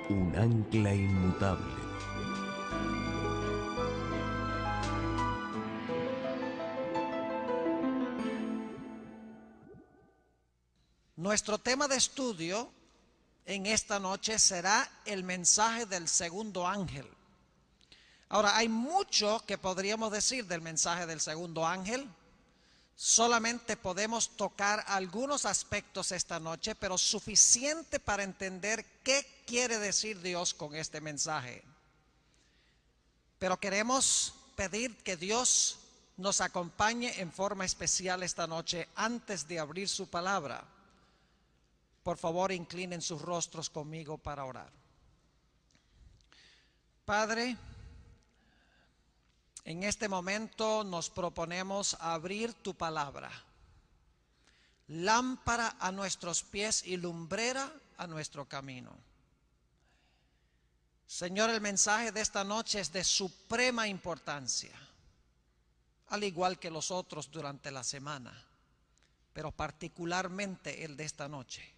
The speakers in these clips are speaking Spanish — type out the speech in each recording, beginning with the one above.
un ancla inmutable. Nuestro tema de estudio en esta noche será el mensaje del segundo ángel. Ahora, hay mucho que podríamos decir del mensaje del segundo ángel. Solamente podemos tocar algunos aspectos esta noche, pero suficiente para entender qué quiere decir Dios con este mensaje. Pero queremos pedir que Dios nos acompañe en forma especial esta noche antes de abrir su palabra. Por favor, inclinen sus rostros conmigo para orar. Padre, en este momento nos proponemos abrir tu palabra, lámpara a nuestros pies y lumbrera a nuestro camino. Señor, el mensaje de esta noche es de suprema importancia, al igual que los otros durante la semana, pero particularmente el de esta noche.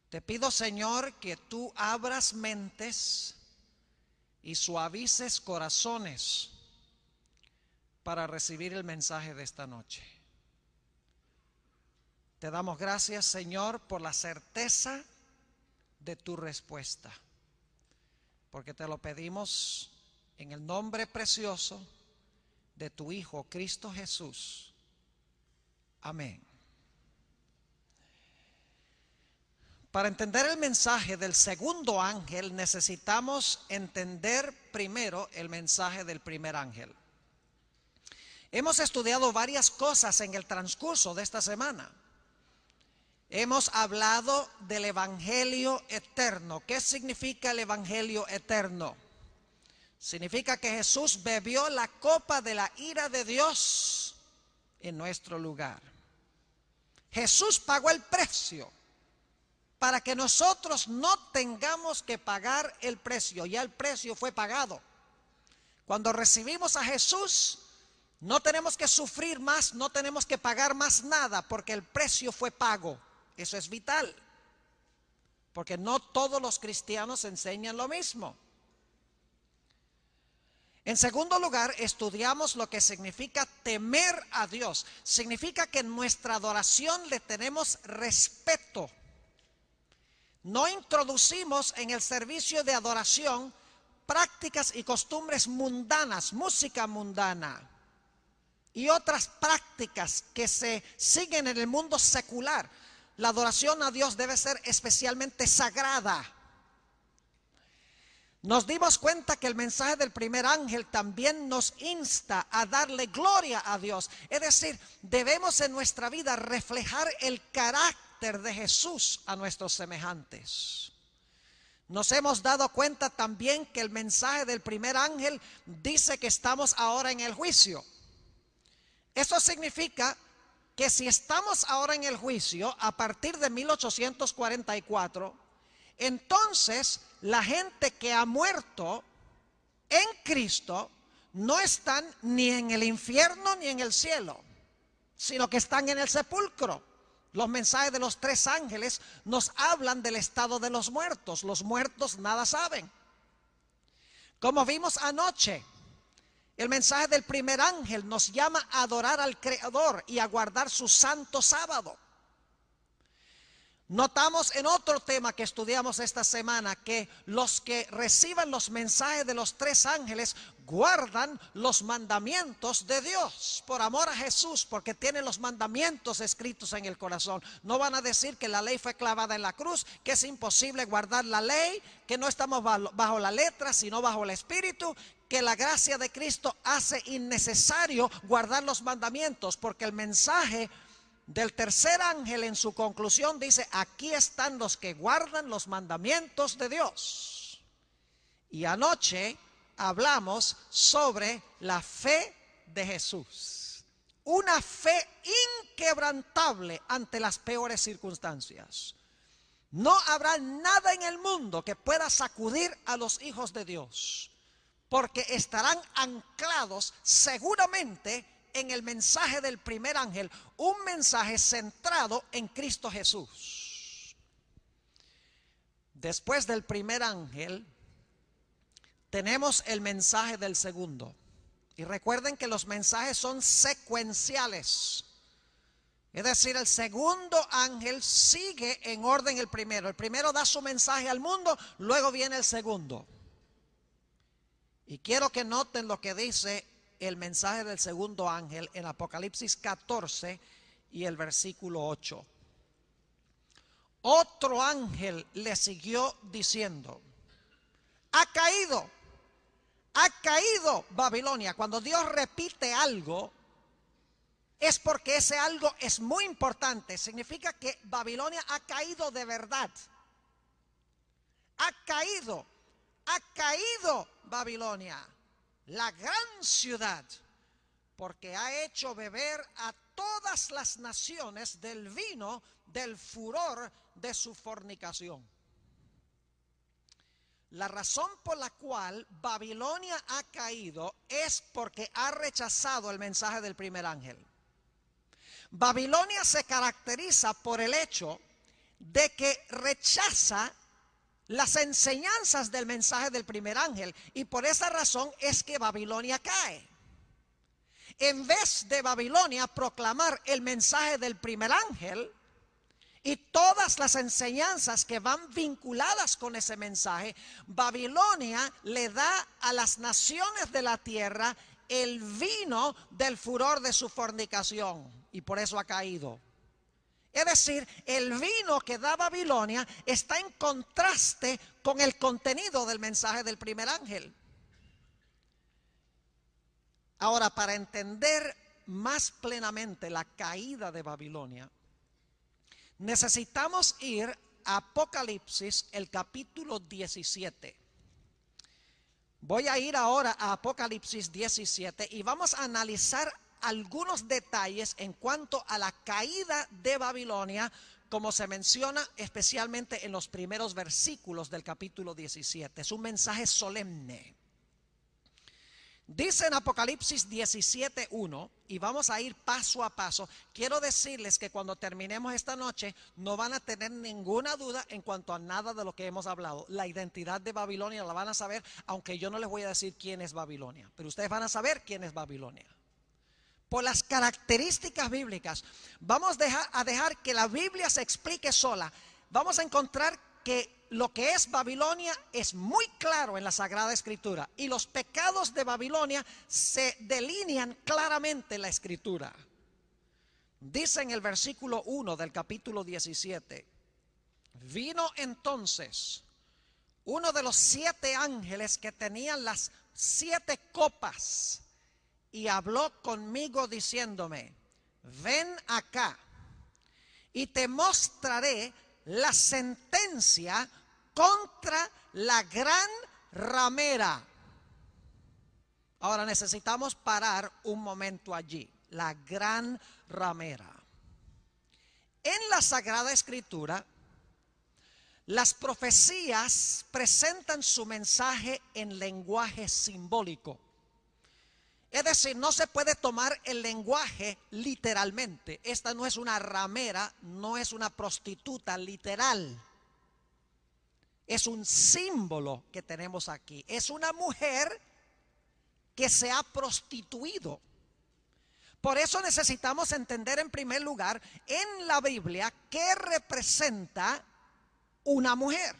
Te pido, Señor, que tú abras mentes y suavices corazones para recibir el mensaje de esta noche. Te damos gracias, Señor, por la certeza de tu respuesta, porque te lo pedimos en el nombre precioso de tu Hijo, Cristo Jesús. Amén. Para entender el mensaje del segundo ángel necesitamos entender primero el mensaje del primer ángel. Hemos estudiado varias cosas en el transcurso de esta semana. Hemos hablado del evangelio eterno. ¿Qué significa el evangelio eterno? Significa que Jesús bebió la copa de la ira de Dios en nuestro lugar. Jesús pagó el precio para que nosotros no tengamos que pagar el precio. Ya el precio fue pagado. Cuando recibimos a Jesús, no tenemos que sufrir más, no tenemos que pagar más nada, porque el precio fue pago. Eso es vital, porque no todos los cristianos enseñan lo mismo. En segundo lugar, estudiamos lo que significa temer a Dios. Significa que en nuestra adoración le tenemos respeto. No introducimos en el servicio de adoración prácticas y costumbres mundanas, música mundana y otras prácticas que se siguen en el mundo secular. La adoración a Dios debe ser especialmente sagrada. Nos dimos cuenta que el mensaje del primer ángel también nos insta a darle gloria a Dios. Es decir, debemos en nuestra vida reflejar el carácter de Jesús a nuestros semejantes. Nos hemos dado cuenta también que el mensaje del primer ángel dice que estamos ahora en el juicio. Eso significa que si estamos ahora en el juicio a partir de 1844, entonces la gente que ha muerto en Cristo no están ni en el infierno ni en el cielo, sino que están en el sepulcro. Los mensajes de los tres ángeles nos hablan del estado de los muertos. Los muertos nada saben. Como vimos anoche, el mensaje del primer ángel nos llama a adorar al Creador y a guardar su santo sábado. Notamos en otro tema que estudiamos esta semana que los que reciban los mensajes de los tres ángeles guardan los mandamientos de Dios por amor a Jesús, porque tienen los mandamientos escritos en el corazón. No van a decir que la ley fue clavada en la cruz, que es imposible guardar la ley, que no estamos bajo la letra sino bajo el espíritu, que la gracia de Cristo hace innecesario guardar los mandamientos, porque el mensaje del tercer ángel en su conclusión dice: aquí están los que guardan los mandamientos de Dios. Y anoche hablamos sobre la fe de Jesús, una fe inquebrantable ante las peores circunstancias. No habrá nada en el mundo que pueda sacudir a los hijos de Dios, porque estarán anclados seguramente en el mensaje del primer ángel, un mensaje centrado en Cristo Jesús. Después del primer ángel, tenemos el mensaje del segundo. Y recuerden que los mensajes son secuenciales. Es decir, el segundo ángel sigue en orden el primero. El primero da su mensaje al mundo, luego viene el segundo. Y quiero que noten lo que dice el mensaje del segundo ángel en Apocalipsis 14 y el versículo 8. Otro ángel le siguió diciendo: ha caído Babilonia. Cuando Dios repite algo, es porque ese algo es muy importante. Significa que Babilonia ha caído de verdad. Ha caído Babilonia, la gran ciudad, porque ha hecho beber a todas las naciones del vino del furor de su fornicación. La razón por la cual Babilonia ha caído es porque ha rechazado el mensaje del primer ángel. Babilonia se caracteriza por el hecho de que rechaza las enseñanzas del mensaje del primer ángel, y por esa razón es que Babilonia cae. En vez de Babilonia proclamar el mensaje del primer ángel y todas las enseñanzas que van vinculadas con ese mensaje, Babilonia le da a las naciones de la tierra el vino del furor de su fornicación, y por eso ha caído. Es decir, el vino que da Babilonia está en contraste con el contenido del mensaje del primer ángel. Ahora, para entender más plenamente la caída de Babilonia, necesitamos ir a Apocalipsis, el capítulo 17. Voy a ir ahora a Apocalipsis 17 y vamos a analizar algunos detalles en cuanto a la caída de Babilonia, como se menciona especialmente en los primeros versículos del capítulo 17. Es un mensaje solemne. Dice en Apocalipsis 17:1, y vamos a ir paso a paso. Quiero decirles que cuando terminemos esta noche no van a tener ninguna duda en cuanto a nada de lo que hemos hablado. La identidad de Babilonia la van a saber, aunque yo no les voy a decir quién es Babilonia, pero ustedes van a saber quién es Babilonia. Por las características bíblicas, vamos a dejar que la Biblia se explique sola. Vamos a encontrar que lo que es Babilonia es muy claro en la Sagrada Escritura, y los pecados de Babilonia se delinean claramente en la Escritura. Dice en el versículo 1 del capítulo 17: vino entonces uno de los 7 ángeles que tenían las 7 copas y habló conmigo diciéndome: ven acá y te mostraré la sentencia contra la gran ramera. Ahora necesitamos parar un momento allí. La gran ramera. En la Sagrada Escritura, las profecías presentan su mensaje en lenguaje simbólico. Es decir, no se puede tomar el lenguaje literalmente. Esta no es una ramera, no es una prostituta literal. Es un símbolo que tenemos aquí. Es una mujer que se ha prostituido. Por eso necesitamos entender en primer lugar en la Biblia qué representa una mujer.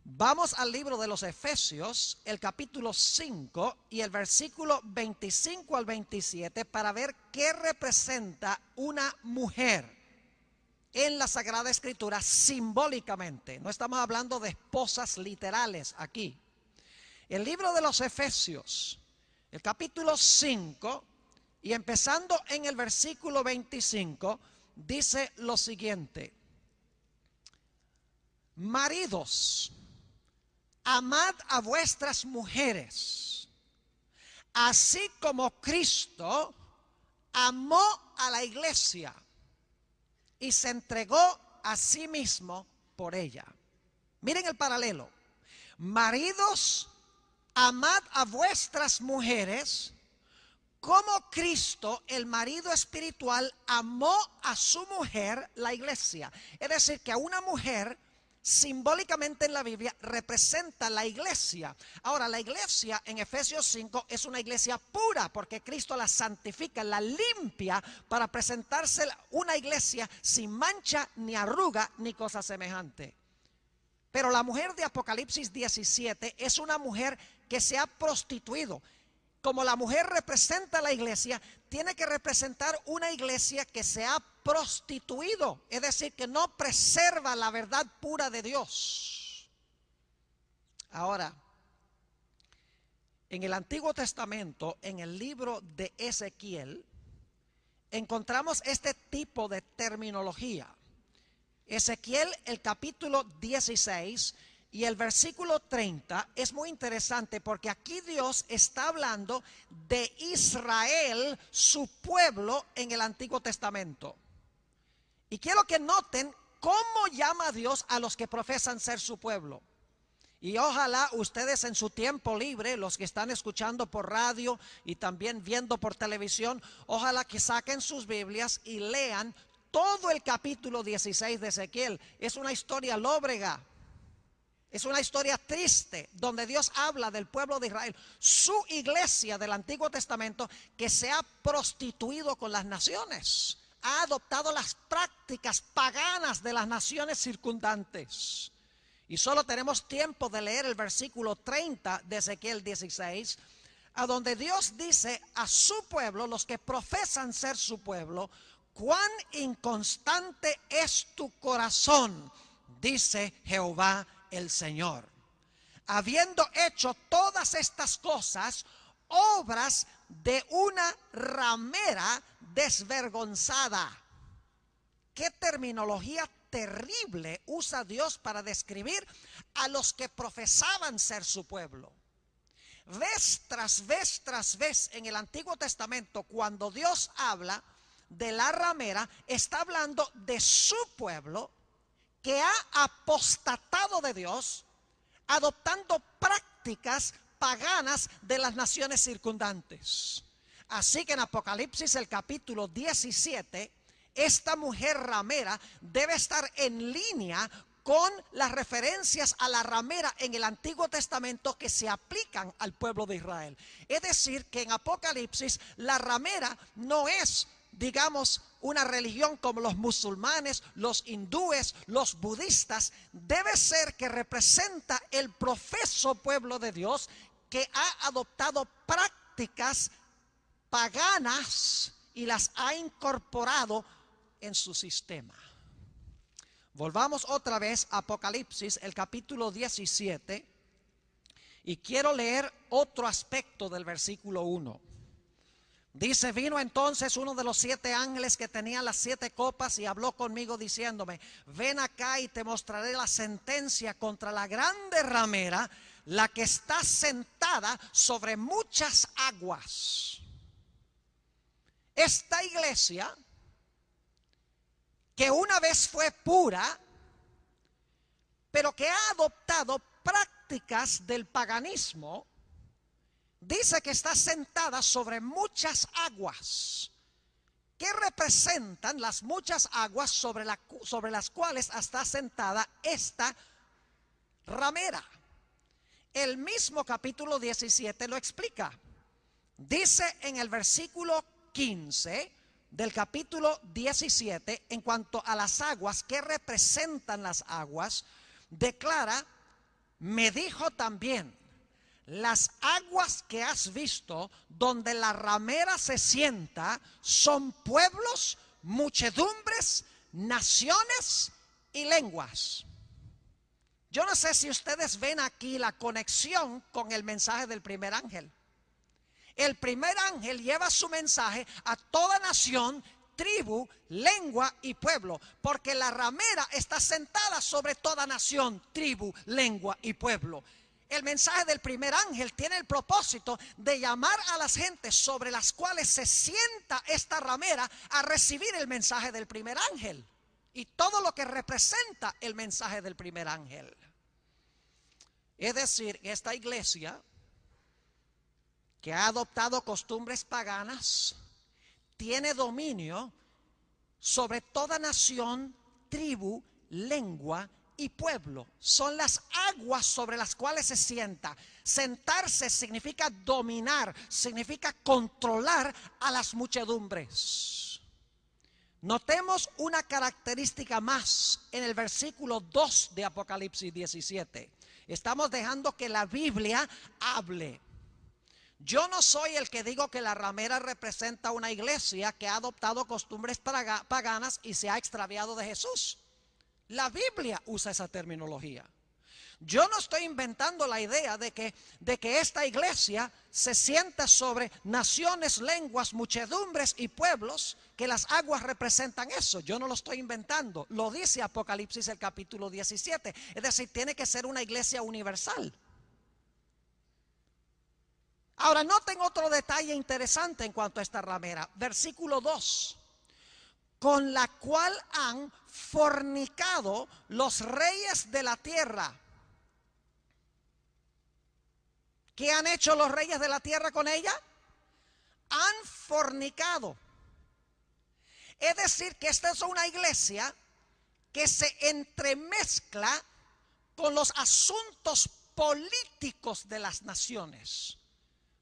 Vamos al libro de los Efesios, el capítulo 5 y el versículo 25 al 27 para ver qué representa una mujer en la Sagrada Escritura simbólicamente. No estamos hablando de esposas literales aquí. El libro de los Efesios, el capítulo 5 y empezando en el versículo 25, dice lo siguiente: maridos, amad a vuestras mujeres, así como Cristo amó a la iglesia y se entregó a sí mismo por ella. Miren el paralelo. Maridos, amad a vuestras mujeres como Cristo, el marido espiritual, amó a su mujer, la iglesia. Es decir, que a una mujer simbólicamente en la Biblia representa la iglesia. Ahora, la iglesia en Efesios 5 es una iglesia pura porque Cristo la santifica, la limpia para presentarse una iglesia sin mancha, ni arruga, ni cosa semejante. Pero la mujer de Apocalipsis 17 es una mujer que se ha prostituido. Como la mujer representa a la iglesia, tiene que representar una iglesia que se ha prostituido, es decir, que no preserva la verdad pura de Dios. Ahora, en el Antiguo Testamento, en el libro de Ezequiel, encontramos este tipo de terminología. Ezequiel, el capítulo 16 y el versículo 30 es muy interesante porque aquí Dios está hablando de Israel, su pueblo en el Antiguo Testamento. Y quiero que noten cómo llama Dios a los que profesan ser su pueblo. Y ojalá ustedes en su tiempo libre, los que están escuchando por radio y también viendo por televisión, ojalá que saquen sus Biblias y lean todo el capítulo 16 de Ezequiel. Es una historia lóbrega. Es una historia triste donde Dios habla del pueblo de Israel, su iglesia del Antiguo Testamento, que se ha prostituido con las naciones, ha adoptado las prácticas paganas de las naciones circundantes. Y solo tenemos tiempo de leer el versículo 30 de Ezequiel 16, a donde Dios dice a su pueblo, los que profesan ser su pueblo: cuán inconstante es tu corazón, dice Jehová el Señor, habiendo hecho todas estas cosas, obras de una ramera desvergonzada. ¿Qué terminología terrible usa Dios para describir a los que profesaban ser su pueblo? Vez tras vez tras vez en el Antiguo Testamento, cuando Dios habla de la ramera, está hablando de su pueblo que ha apostatado de Dios, adoptando prácticas paganas de las naciones circundantes. Así que en Apocalipsis el capítulo 17, esta mujer ramera debe estar en línea con las referencias a la ramera en el Antiguo Testamento que se aplican al pueblo de Israel. Es decir, que en Apocalipsis la ramera no es, digamos, una religión como los musulmanes, los hindúes, los budistas. Debe ser que representa el profeso pueblo de Dios que ha adoptado prácticas paganas y las ha incorporado en su sistema. Volvamos otra vez a Apocalipsis, el capítulo 17, y quiero leer otro aspecto del versículo 1. Dice: vino entonces uno de los 7 ángeles que tenía las 7 copas y habló conmigo diciéndome: ven acá y te mostraré la sentencia contra la grande ramera, la que está sentada sobre muchas aguas. Esta iglesia, que una vez fue pura, pero que ha adoptado prácticas del paganismo, dice que está sentada sobre muchas aguas. ¿Qué representan las muchas aguas sobre las cuales está sentada esta ramera? El mismo capítulo 17 lo explica. Dice en el versículo 15 del capítulo 17, en cuanto a las aguas, ¿qué representan las aguas? Declara: me dijo también: las aguas que has visto donde la ramera se sienta son pueblos, muchedumbres, naciones y lenguas. Yo no sé si ustedes ven aquí la conexión con el mensaje del primer ángel. El primer ángel lleva su mensaje a toda nación, tribu, lengua y pueblo, porque la ramera está sentada sobre toda nación, tribu, lengua y pueblo. El mensaje del primer ángel tiene el propósito de llamar a las gentes sobre las cuales se sienta esta ramera a recibir el mensaje del primer ángel y todo lo que representa el mensaje del primer ángel. Es decir, esta iglesia, que ha adoptado costumbres paganas, tiene dominio sobre toda nación, tribu, lengua y pueblo son las aguas sobre las cuales se sienta. Sentarse significa dominar, significa controlar a las muchedumbres. Notemos una característica más en el versículo 2 de Apocalipsis 17. Estamos dejando que la Biblia hable. Yo no soy el que digo que la ramera representa una iglesia que ha adoptado costumbres paganas y se ha extraviado de Jesús. La Biblia usa esa terminología. Yo no estoy inventando la idea de que esta iglesia se sienta sobre naciones, lenguas, muchedumbres y pueblos, que las aguas representan eso. Yo no lo estoy inventando. Lo dice Apocalipsis el capítulo 17. Es decir, tiene que ser una iglesia universal. Ahora, noten otro detalle interesante en cuanto a esta ramera. Versículo 2. Con la cual han fornicado los reyes de la tierra. ¿Qué han hecho los reyes de la tierra con ella? Han fornicado. Es decir, que esta es una iglesia que se entremezcla con los asuntos políticos de las naciones.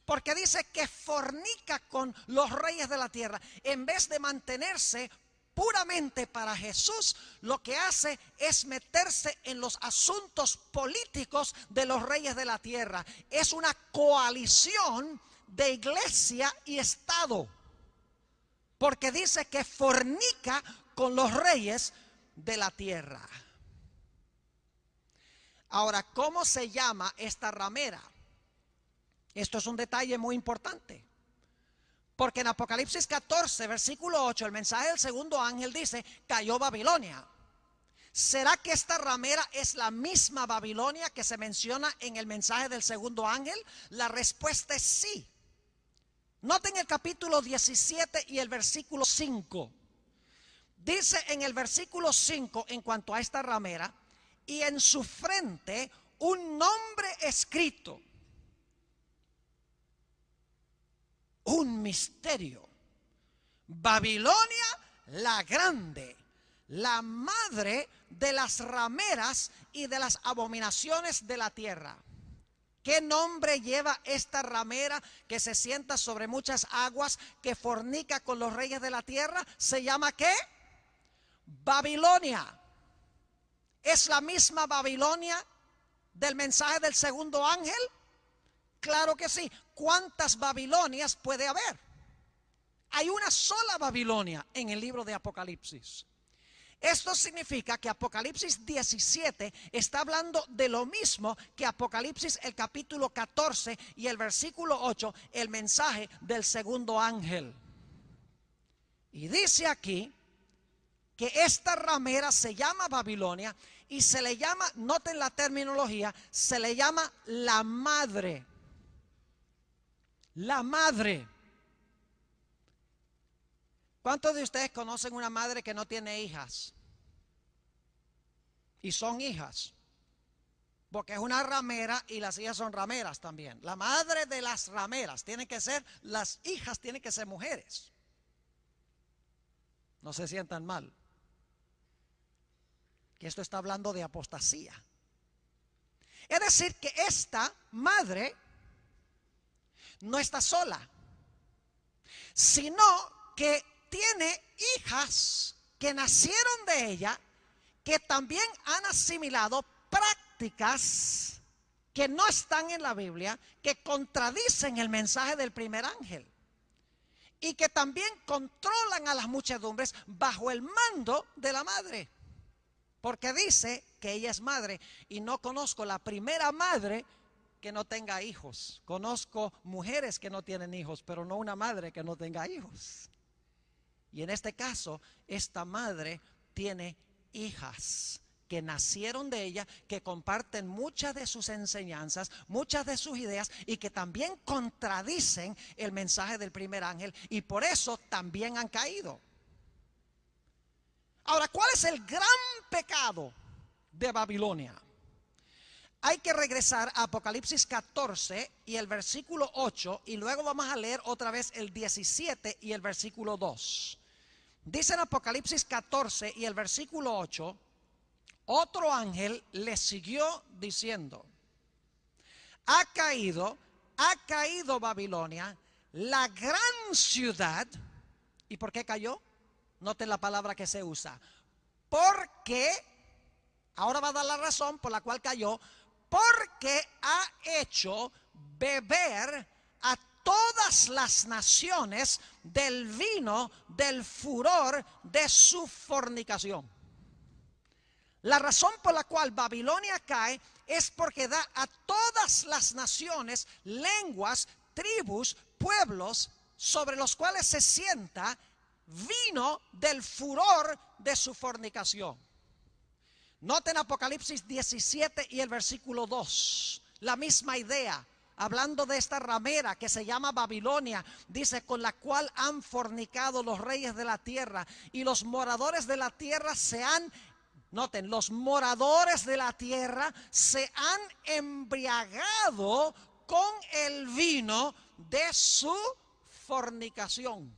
Porque dice que fornica con los reyes de la tierra. En vez de mantenerse puramente para Jesús, lo que hace es meterse en los asuntos políticos de los reyes de la tierra. Es una coalición de iglesia y Estado, porque dice que fornica con los reyes de la tierra. Ahora, ¿cómo se llama esta ramera? Esto es un detalle muy importante, porque en Apocalipsis 14, versículo 8, el mensaje del segundo ángel dice: cayó Babilonia. ¿Será que esta ramera es la misma Babilonia que se menciona en el mensaje del segundo ángel? La respuesta es sí. Noten el capítulo 17 y el versículo 5. Dice en el versículo 5, en cuanto a esta ramera: y en su frente un nombre escrito. Un misterio. Babilonia la grande, la madre de las rameras y de las abominaciones de la tierra. ¿Qué nombre lleva esta ramera que se sienta sobre muchas aguas, que fornica con los reyes de la tierra? ¿Se llama qué? Babilonia. ¿Es la misma Babilonia del mensaje del segundo ángel? Claro que sí. ¿Cuántas Babilonias puede haber? Hay una sola Babilonia en el libro de Apocalipsis. Esto significa que Apocalipsis 17 está hablando de lo mismo que Apocalipsis el capítulo 14 y el versículo 8, el mensaje del segundo ángel. Y dice aquí que esta ramera se llama Babilonia y se le llama, noten la terminología, se le llama la madre. La madre. ¿Cuántos de ustedes conocen una madre que no tiene hijas? Y son hijas, porque es una ramera y las hijas son rameras también. La madre de las rameras tiene que ser, las hijas tienen que ser mujeres. No se sientan mal, que esto está hablando de apostasía. Es decir, que esta madre no está sola, sino que tiene hijas que nacieron de ella, que también han asimilado prácticas que no están en la Biblia, que contradicen el mensaje del primer ángel, y que también controlan a las muchedumbres bajo el mando de la madre, porque dice que ella es madre. Y no conozco la primera madre que no tenga hijos. Conozco mujeres que no tienen hijos, pero no una madre que no tenga hijos. Y en este caso, esta madre tiene hijas que nacieron de ella, que comparten muchas de sus enseñanzas, muchas de sus ideas, y que también contradicen el mensaje del primer ángel, y por eso también han caído. Ahora, ¿cuál es el gran pecado de Babilonia? Hay que regresar a Apocalipsis 14 y el versículo 8, y luego vamos a leer otra vez el 17 y el versículo 2. Dice en Apocalipsis 14 y el versículo 8: Otro ángel le siguió diciendo: ha caído Babilonia, la gran ciudad. ¿Y por qué cayó? Noten la palabra que se usa. Porque, ahora va a dar la razón por la cual cayó, porque ha hecho beber a todas las naciones del vino del furor de su fornicación. La razón por la cual Babilonia cae es porque da a todas las naciones, lenguas, tribus, pueblos sobre los cuales se sienta vino del furor de su fornicación. Noten Apocalipsis 17 y el versículo 2, la misma idea. Hablando de esta ramera que se llama Babilonia, dice: con la cual han fornicado los reyes de la tierra, y los moradores de la tierra se han, noten, los moradores de la tierra se han embriagado con el vino de su fornicación.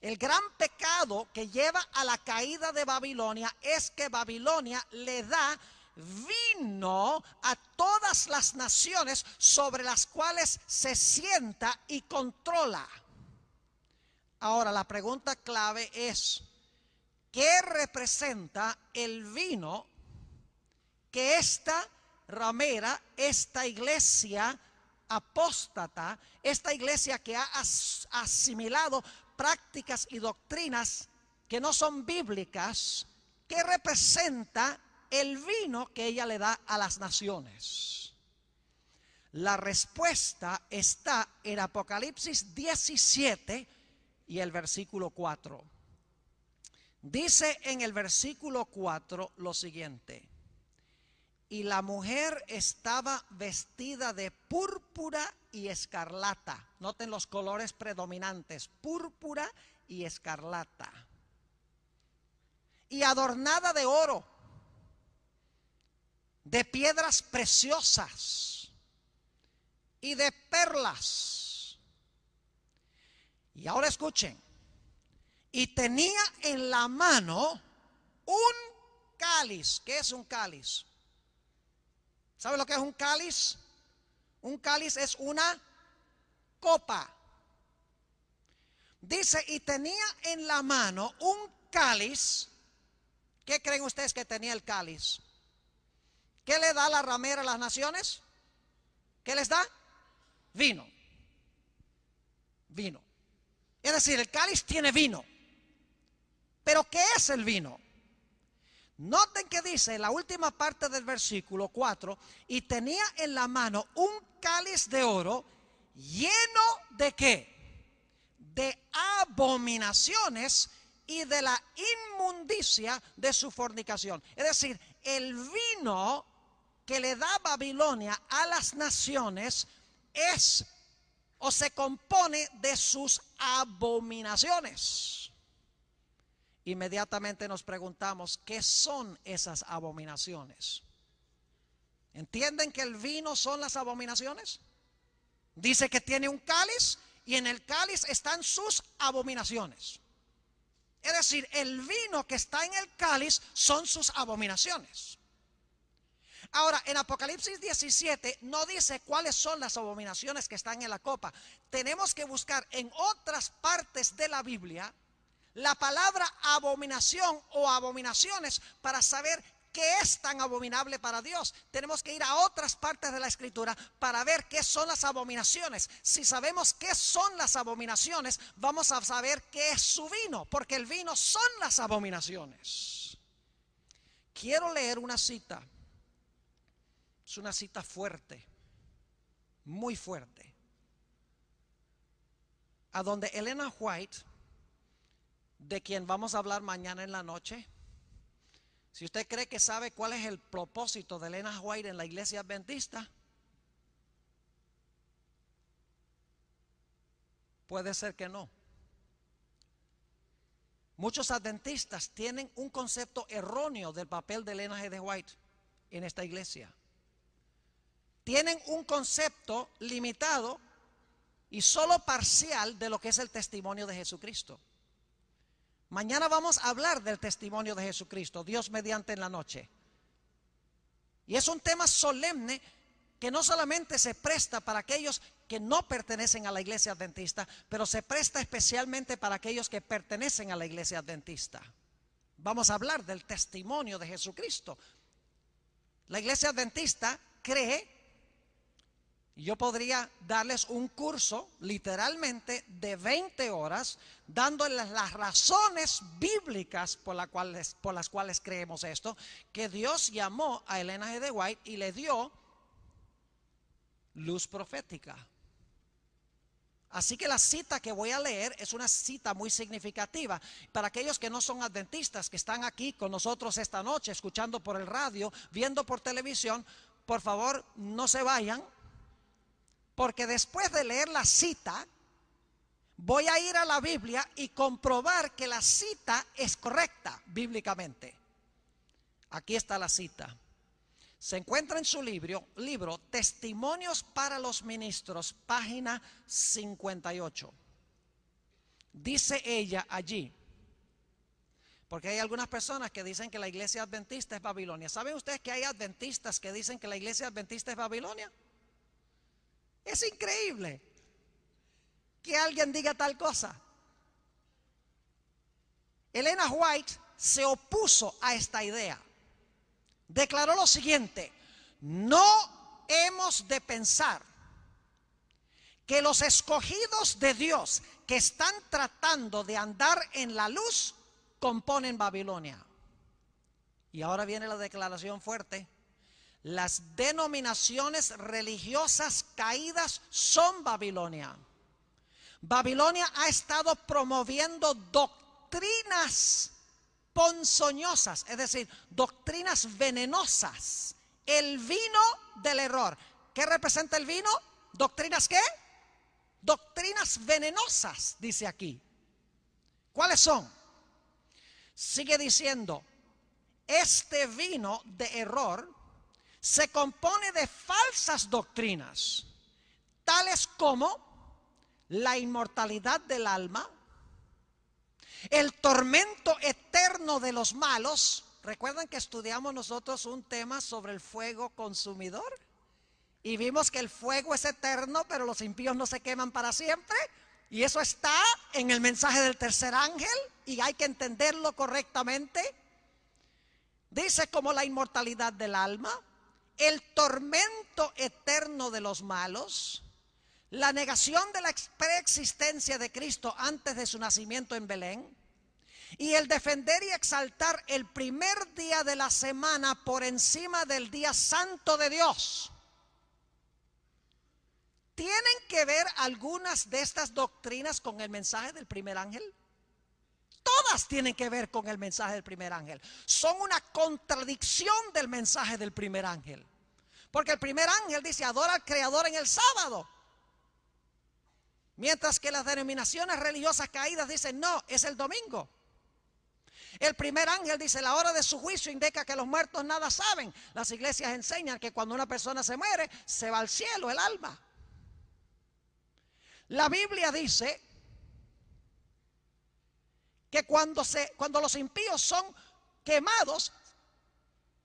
El gran pecado que lleva a la caída de Babilonia es que Babilonia le da vino a todas las naciones sobre las cuales se sienta y controla. Ahora, la pregunta clave es: ¿qué representa el vino que esta ramera, esta iglesia apóstata, esta iglesia que ha asimilado prácticas y doctrinas que no son bíblicas, qué representa el vino que ella le da a las naciones? La respuesta está en Apocalipsis 17 y el versículo 4. Dice en el versículo 4 lo siguiente: y la mujer estaba vestida de púrpura y escarlata. Noten los colores predominantes: púrpura y escarlata. Y adornada de oro, de piedras preciosas y de perlas. Y ahora escuchen: y tenía en la mano un cáliz. ¿Qué es un cáliz? ¿Sabe lo que es un cáliz? Un cáliz es una copa. Dice: y tenía en la mano un cáliz. ¿Qué creen ustedes que tenía el cáliz? ¿Qué le da la ramera a las naciones? ¿Qué les da? Vino. Vino. Es decir, el cáliz tiene vino. ¿Pero qué es el vino? Noten que dice en la última parte del versículo 4: y tenía en la mano un cáliz de oro lleno de ¿qué? De abominaciones y de la inmundicia de su fornicación. Es decir, el vino que le da Babilonia a las naciones es o se compone de sus abominaciones. Inmediatamente nos preguntamos: ¿qué son esas abominaciones? ¿Entienden que el vino son las abominaciones? Dice que tiene un cáliz y en el cáliz están sus abominaciones. Es decir, el vino que está en el cáliz son sus abominaciones. Ahora, en Apocalipsis 17 no dice cuáles son las abominaciones que están en la copa. Tenemos que buscar en otras partes de la Biblia la palabra abominación o abominaciones para saber qué es tan abominable para Dios. Tenemos que ir a otras partes de la Escritura para ver qué son las abominaciones. Si sabemos qué son las abominaciones, vamos a saber qué es su vino, porque el vino son las abominaciones. Quiero leer una cita. Es una cita fuerte, muy fuerte, a donde Ellen White, de quien vamos a hablar mañana en la noche. Si usted cree que sabe cuál es el propósito de Ellen White en la iglesia adventista, puede ser que no. Muchos adventistas tienen un concepto erróneo del papel de Ellen G. White en esta iglesia. Tienen un concepto limitado y solo parcial de lo que es el testimonio de Jesucristo. Mañana vamos a hablar del testimonio de Jesucristo, Dios mediante en la noche. Y es un tema solemne que no solamente se presta para aquellos que no pertenecen a la iglesia adventista, pero se presta especialmente para aquellos que pertenecen a la iglesia adventista. Vamos a hablar del testimonio de Jesucristo. La iglesia adventista cree, y yo podría darles un curso literalmente de 20 horas, dándoles las razones bíblicas por las cuales creemos esto, que Dios llamó a Elena G. de White y le dio luz profética. Así que la cita que voy a leer es una cita muy significativa para aquellos que no son adventistas, que están aquí con nosotros esta noche, escuchando por el radio, viendo por televisión. Por favor, no se vayan, porque después de leer la cita, voy a ir a la Biblia y comprobar que la cita es correcta bíblicamente. Aquí está la cita. Se encuentra en su libro Testimonios para los Ministros, página 58. Dice ella allí, porque hay algunas personas que dicen que la iglesia adventista es Babilonia. ¿Saben ustedes que hay adventistas que dicen que la iglesia adventista es Babilonia? Es increíble que alguien diga tal cosa. Elena White se opuso a esta idea. Declaró lo siguiente: no hemos de pensar que los escogidos de Dios que están tratando de andar en la luz componen Babilonia. Y ahora viene la declaración fuerte: las denominaciones religiosas caídas son Babilonia. Babilonia ha estado promoviendo doctrinas ponzoñosas, es decir, doctrinas venenosas, el vino del error. ¿Qué representa el vino? ¿Doctrinas qué? Doctrinas venenosas, dice aquí. ¿Cuáles son? Sigue diciendo, este vino de error se compone de falsas doctrinas, tales como la inmortalidad del alma, el tormento eterno de los malos. ¿Recuerdan que estudiamos nosotros un tema sobre el fuego consumidor? Y vimos que el fuego es eterno, pero los impíos no se queman para siempre. Y eso está en el mensaje del tercer ángel y hay que entenderlo correctamente. Dice como la inmortalidad del alma, el tormento eterno de los malos, la negación de la preexistencia de Cristo antes de su nacimiento en Belén, y el defender y exaltar el primer día de la semana por encima del día santo de Dios. ¿Tienen que ver algunas de estas doctrinas con el mensaje del primer ángel? Todas tienen que ver con el mensaje del primer ángel. Son una contradicción del mensaje del primer ángel. Porque el primer ángel dice, adora al Creador en el sábado. Mientras que las denominaciones religiosas caídas dicen, no, es el domingo. El primer ángel dice, la hora de su juicio indica que los muertos nada saben. Las iglesias enseñan que cuando una persona se muere, se va al cielo el alma. La Biblia dice que cuando los impíos son quemados,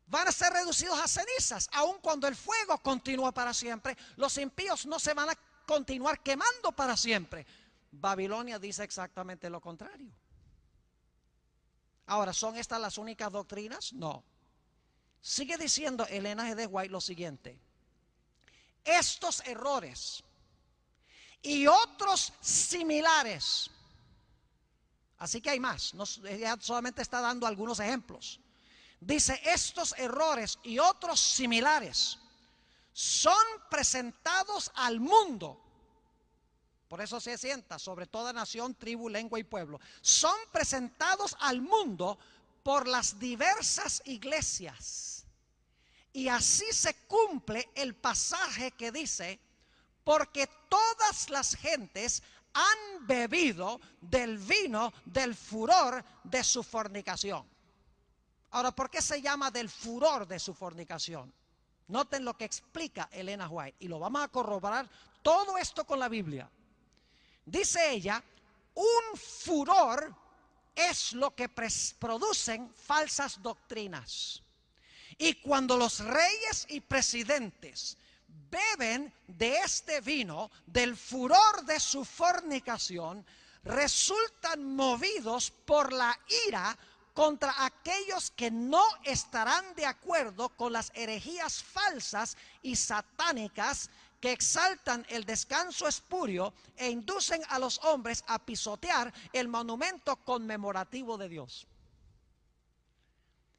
van a ser reducidos a cenizas. Aun cuando el fuego continúa para siempre, los impíos no se van a continuar quemando para siempre. Babilonia dice exactamente lo contrario. Ahora, ¿son estas las únicas doctrinas? No. Sigue diciendo Elena G. de White lo siguiente: estos errores y otros similares, así que hay más, ella solamente está dando algunos ejemplos. Dice, estos errores y otros similares son presentados al mundo. Por eso se sienta sobre toda nación, tribu, lengua y pueblo. Son presentados al mundo por las diversas iglesias. Y así se cumple el pasaje que dice, porque todas las gentes han bebido del vino del furor de su fornicación. Ahora, ¿por qué se llama del furor de su fornicación? Noten lo que explica Elena White y lo vamos a corroborar todo esto con la Biblia. Dice ella, un furor es lo que producen falsas doctrinas. Y cuando los reyes y presidentes beben de este vino, del furor de su fornicación, resultan movidos por la ira contra aquellos que no estarán de acuerdo con las herejías falsas y satánicas que exaltan el descanso espurio e inducen a los hombres a pisotear el monumento conmemorativo de Dios.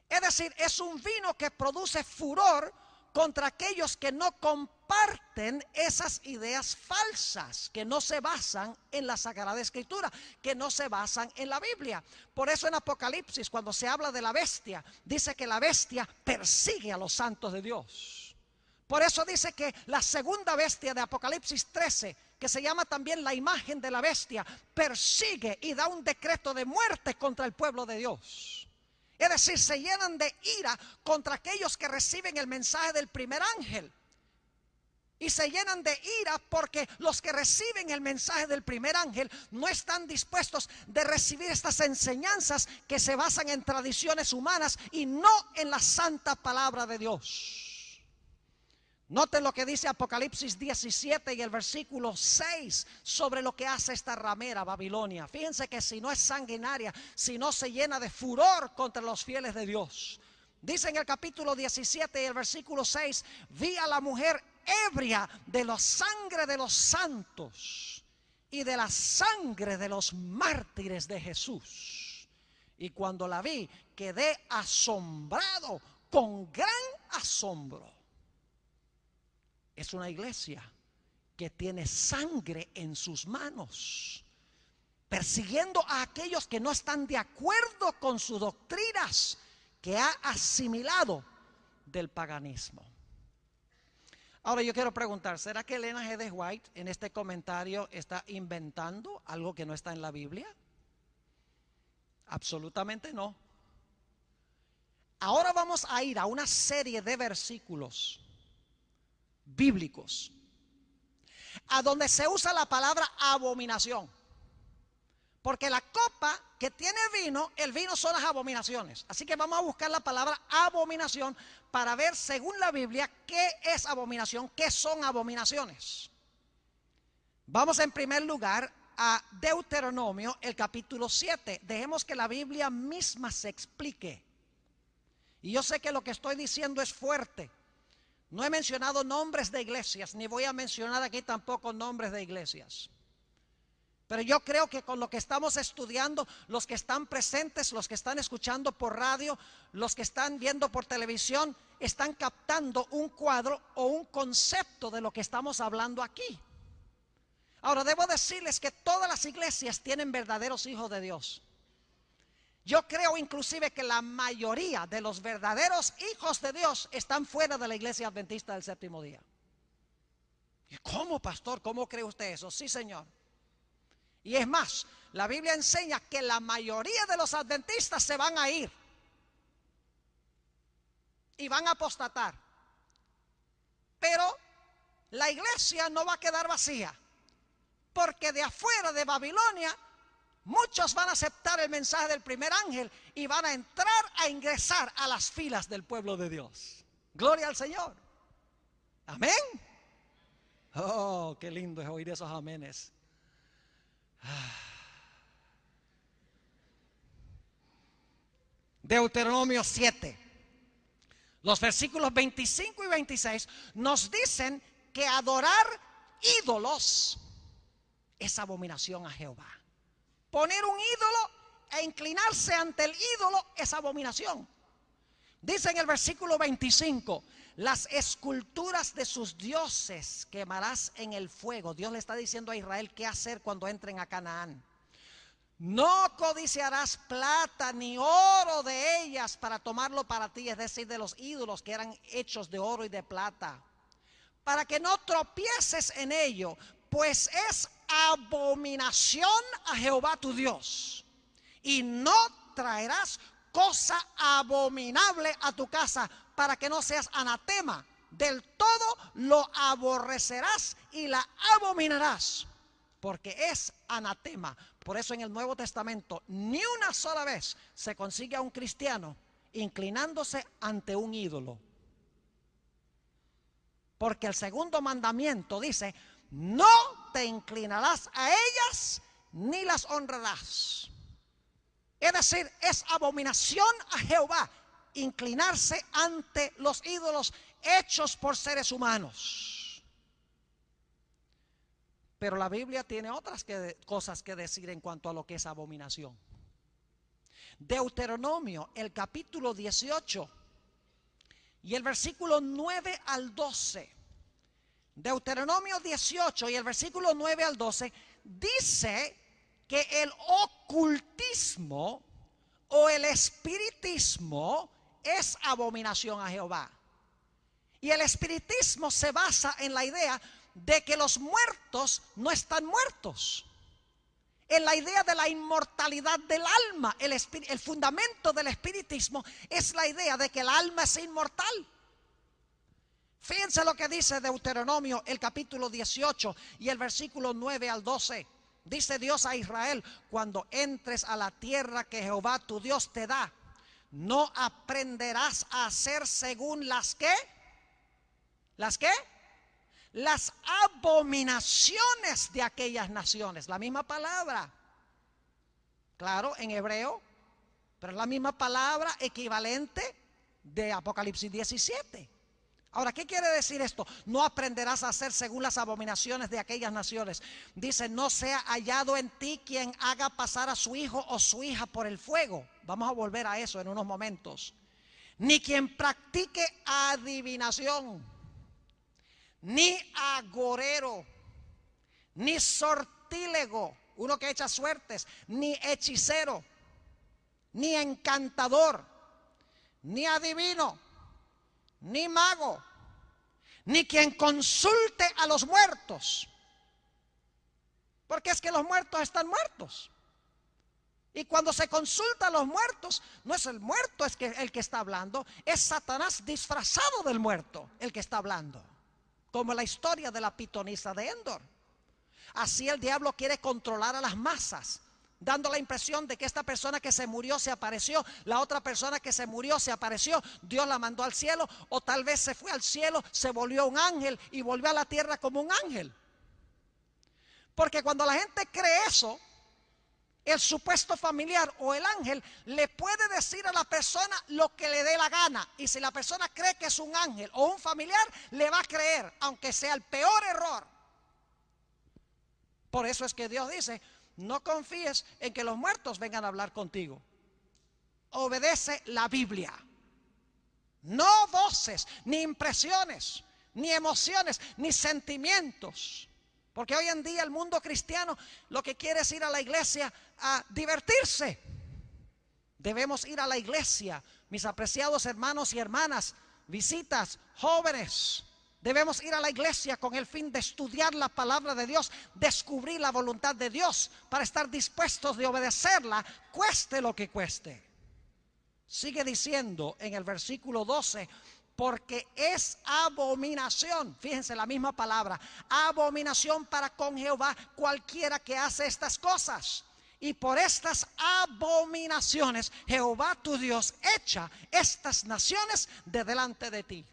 Es decir, es un vino que produce furor contra aquellos que no comparten esas ideas falsas, que no se basan en la Sagrada Escritura, que no se basan en la Biblia. Por eso en Apocalipsis, cuando se habla de la bestia, dice que la bestia persigue a los santos de Dios. Por eso dice que la segunda bestia de Apocalipsis 13, que se llama también la imagen de la bestia, persigue y da un decreto de muerte contra el pueblo de Dios. Es decir, se llenan de ira contra aquellos que reciben el mensaje del primer ángel. Y se llenan de ira porque los que reciben el mensaje del primer ángel no están dispuestos de recibir estas enseñanzas que se basan en tradiciones humanas y no en la santa palabra de Dios. Noten lo que dice Apocalipsis 17 y el versículo 6 sobre lo que hace esta ramera Babilonia. Fíjense que si no es sanguinaria, si no se llena de furor contra los fieles de Dios. Dice en el capítulo 17 y el versículo 6, vi a la mujer ebria de la sangre de los santos y de la sangre de los mártires de Jesús. Y cuando la vi, quedé asombrado con gran asombro. Es una iglesia que tiene sangre en sus manos, persiguiendo a aquellos que no están de acuerdo con sus doctrinas que ha asimilado del paganismo. Ahora yo quiero preguntar, ¿será que Elena G. White en este comentario está inventando algo que no está en la Biblia? Absolutamente no. Ahora vamos a ir a una serie de versículos bíblicos a donde se usa la palabra abominación, porque la copa que tiene vino, el vino son las abominaciones. Así que vamos a buscar la palabra abominación para ver según la Biblia qué es abominación, qué son abominaciones. Vamos en primer lugar a Deuteronomio, el capítulo 7. Dejemos que la Biblia misma se explique. Y yo sé que lo que estoy diciendo es fuerte. No he mencionado nombres de iglesias, ni voy a mencionar aquí tampoco nombres de iglesias. Pero yo creo que con lo que estamos estudiando, los que están presentes, los que están escuchando por radio, los que están viendo por televisión, están captando un cuadro o un concepto de lo que estamos hablando aquí. Ahora, debo decirles que todas las iglesias tienen verdaderos hijos de Dios. Yo creo inclusive que la mayoría de los verdaderos hijos de Dios están fuera de la iglesia adventista del séptimo día. ¿Y cómo, pastor? ¿Cómo cree usted eso? Sí, señor. Y es más, la Biblia enseña que la mayoría de los adventistas se van a ir y van a apostatar. Pero la iglesia no va a quedar vacía, porque de afuera de Babilonia muchos van a aceptar el mensaje del primer ángel y van a entrar a ingresar a las filas del pueblo de Dios. Gloria al Señor. Amén. Oh, qué lindo es oír esos amenes. Deuteronomio 7. Los versículos 25 y 26 nos dicen que adorar ídolos es abominación a Jehová. Poner un ídolo e inclinarse ante el ídolo es abominación. Dice en el versículo 25, las esculturas de sus dioses quemarás en el fuego. Dios le está diciendo a Israel qué hacer cuando entren a Canaán. No codiciarás plata ni oro de ellas para tomarlo para ti, es decir, de los ídolos que eran hechos de oro y de plata, para que no tropieces en ello, pues es abominación a Jehová tu Dios. Y no traerás cosa abominable a tu casa, para que no seas anatema. Del todo lo aborrecerás y la abominarás. porque es anatema. Por eso en el Nuevo Testamento ni una sola vez se consigue a un cristiano inclinándose ante un ídolo. Porque el segundo mandamiento dice: no te inclinarás a ellas ni las honrarás. Es decir, es abominación a Jehová inclinarse ante los ídolos hechos por seres humanos. Pero la Biblia tiene otras cosas que decir en cuanto a lo que es abominación. Deuteronomio, el capítulo 18 y el versículo 9 al 12. Deuteronomio 18 y el versículo 9 al 12 dice que el ocultismo o el espiritismo es abominación a Jehová. Y el espiritismo se basa en la idea de que los muertos no están muertos, en la idea de la inmortalidad del alma. El fundamento del espiritismo es la idea de que el alma es inmortal. Fíjense lo que dice Deuteronomio, el capítulo 18 y el versículo 9 al 12. Dice Dios a Israel: cuando entres a la tierra que Jehová tu Dios te da, no aprenderás a hacer según las abominaciones de aquellas naciones. La misma palabra, claro, en hebreo, pero es la misma palabra equivalente de Apocalipsis 17. Ahora, ¿qué quiere decir esto? No aprenderás a hacer según las abominaciones de aquellas naciones. Dice: no sea hallado en ti quien haga pasar a su hijo o su hija por el fuego. Vamos a volver a eso en unos momentos. Ni quien practique adivinación, ni agorero, ni sortílego, uno que echa suertes, ni hechicero, ni encantador, ni adivino, ni mago, ni quien consulte a los muertos. Porque es que los muertos están muertos. Y cuando se consulta a los muertos, no es el muerto el que está hablando, es Satanás disfrazado del muerto el que está hablando. Como la historia de la pitonisa de Endor. Así el diablo quiere controlar a las masas, dando la impresión de que esta persona que se murió se apareció, la otra persona que se murió se apareció, Dios la mandó al cielo, o tal vez se fue al cielo, se volvió un ángel y volvió a la tierra como un ángel. Porque cuando la gente cree eso, el supuesto familiar o el ángel le puede decir a la persona lo que le dé la gana. Y si la persona cree que es un ángel o un familiar, le va a creer, aunque sea el peor error. Por eso es que Dios dice: no confíes en que los muertos vengan a hablar contigo. Obedece la Biblia. No voces, ni impresiones, ni emociones, ni sentimientos. Porque hoy en día el mundo cristiano lo que quiere es ir a la iglesia a divertirse. Debemos ir a la iglesia, mis apreciados hermanos y hermanas, visitas, jóvenes. Debemos ir a la iglesia con el fin de estudiar la palabra de Dios, descubrir la voluntad de Dios, para estar dispuestos de obedecerla, cueste lo que cueste. Sigue diciendo en el versículo 12: porque es abominación, fíjense la misma palabra, abominación para con Jehová cualquiera que hace estas cosas. Y por estas abominaciones Jehová tu Dios echa estas naciones de delante de ti.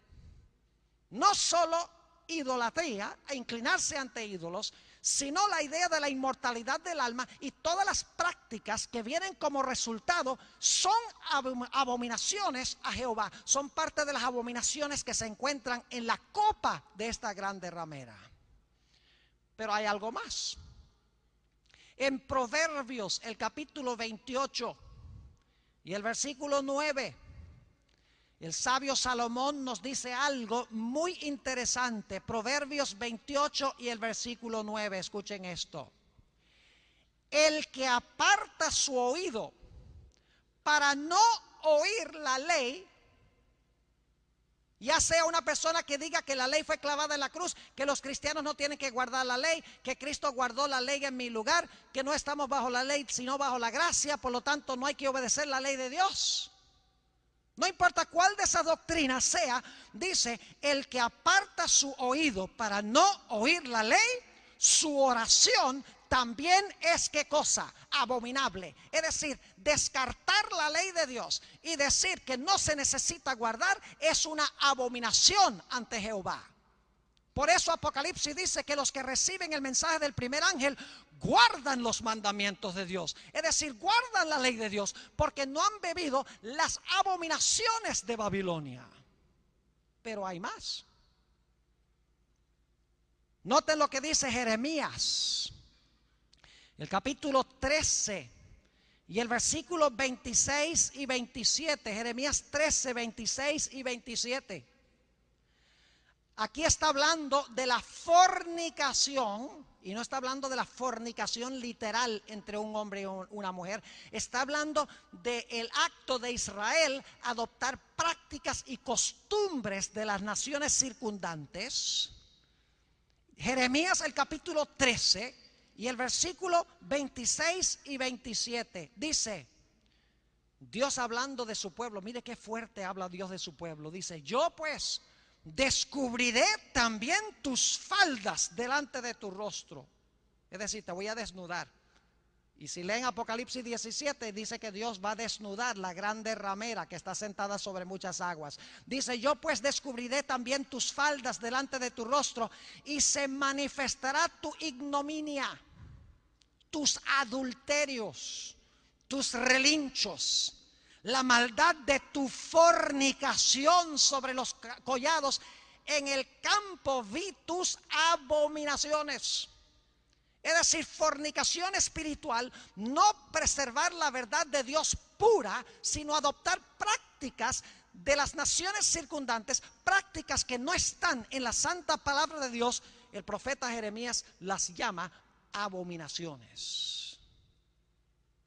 No solo idolatría, a inclinarse ante ídolos, sino la idea de la inmortalidad del alma, y todas las prácticas que vienen como resultado son abominaciones a Jehová. Son parte de las abominaciones que se encuentran en la copa de esta grande ramera. Pero hay algo más. En Proverbios, el capítulo 28 y el versículo 9, el sabio Salomón nos dice algo muy interesante. Proverbios 28 y el versículo 9, escuchen esto: el que aparta su oído para no oír la ley, ya sea una persona que diga que la ley fue clavada en la cruz, que los cristianos no tienen que guardar la ley, que Cristo guardó la ley en mi lugar, que no estamos bajo la ley sino bajo la gracia, por lo tanto no hay que obedecer la ley de Dios. No importa cuál de esas doctrinas sea, dice: el que aparta su oído para no oír la ley, su oración también es ¿qué cosa? Abominable. Es decir, descartar la ley de Dios y decir que no se necesita guardar es una abominación ante Jehová. Por eso Apocalipsis dice que los que reciben el mensaje del primer ángel guardan los mandamientos de Dios. Es decir, guardan la ley de Dios porque no han bebido las abominaciones de Babilonia. Pero hay más. Noten lo que dice Jeremías, el capítulo 13 y el versículo 26 y 27. Jeremías 13, 26 y 27. Aquí está hablando de la fornicación, y no está hablando de la fornicación literal entre un hombre y una mujer. Está hablando del acto de Israel adoptar prácticas y costumbres de las naciones circundantes. Jeremías el capítulo 13 y el versículo 26 y 27 dice, Dios hablando de su pueblo, mire qué fuerte habla Dios de su pueblo. Dice, yo pues descubriré también tus faldas delante de tu rostro. Es decir, te voy a desnudar. Y si leen Apocalipsis 17, dice que Dios va a desnudar la grande ramera que está sentada sobre muchas aguas. Dice, yo pues descubriré también tus faldas delante de tu rostro y se manifestará tu ignominia, tus adulterios, tus relinchos, la maldad de tu fornicación sobre los collados. En el campo vi tus abominaciones. Es decir, fornicación espiritual, no preservar la verdad de Dios pura, sino adoptar prácticas de las naciones circundantes, prácticas que no están en la santa palabra de Dios. El profeta Jeremías las llama abominaciones.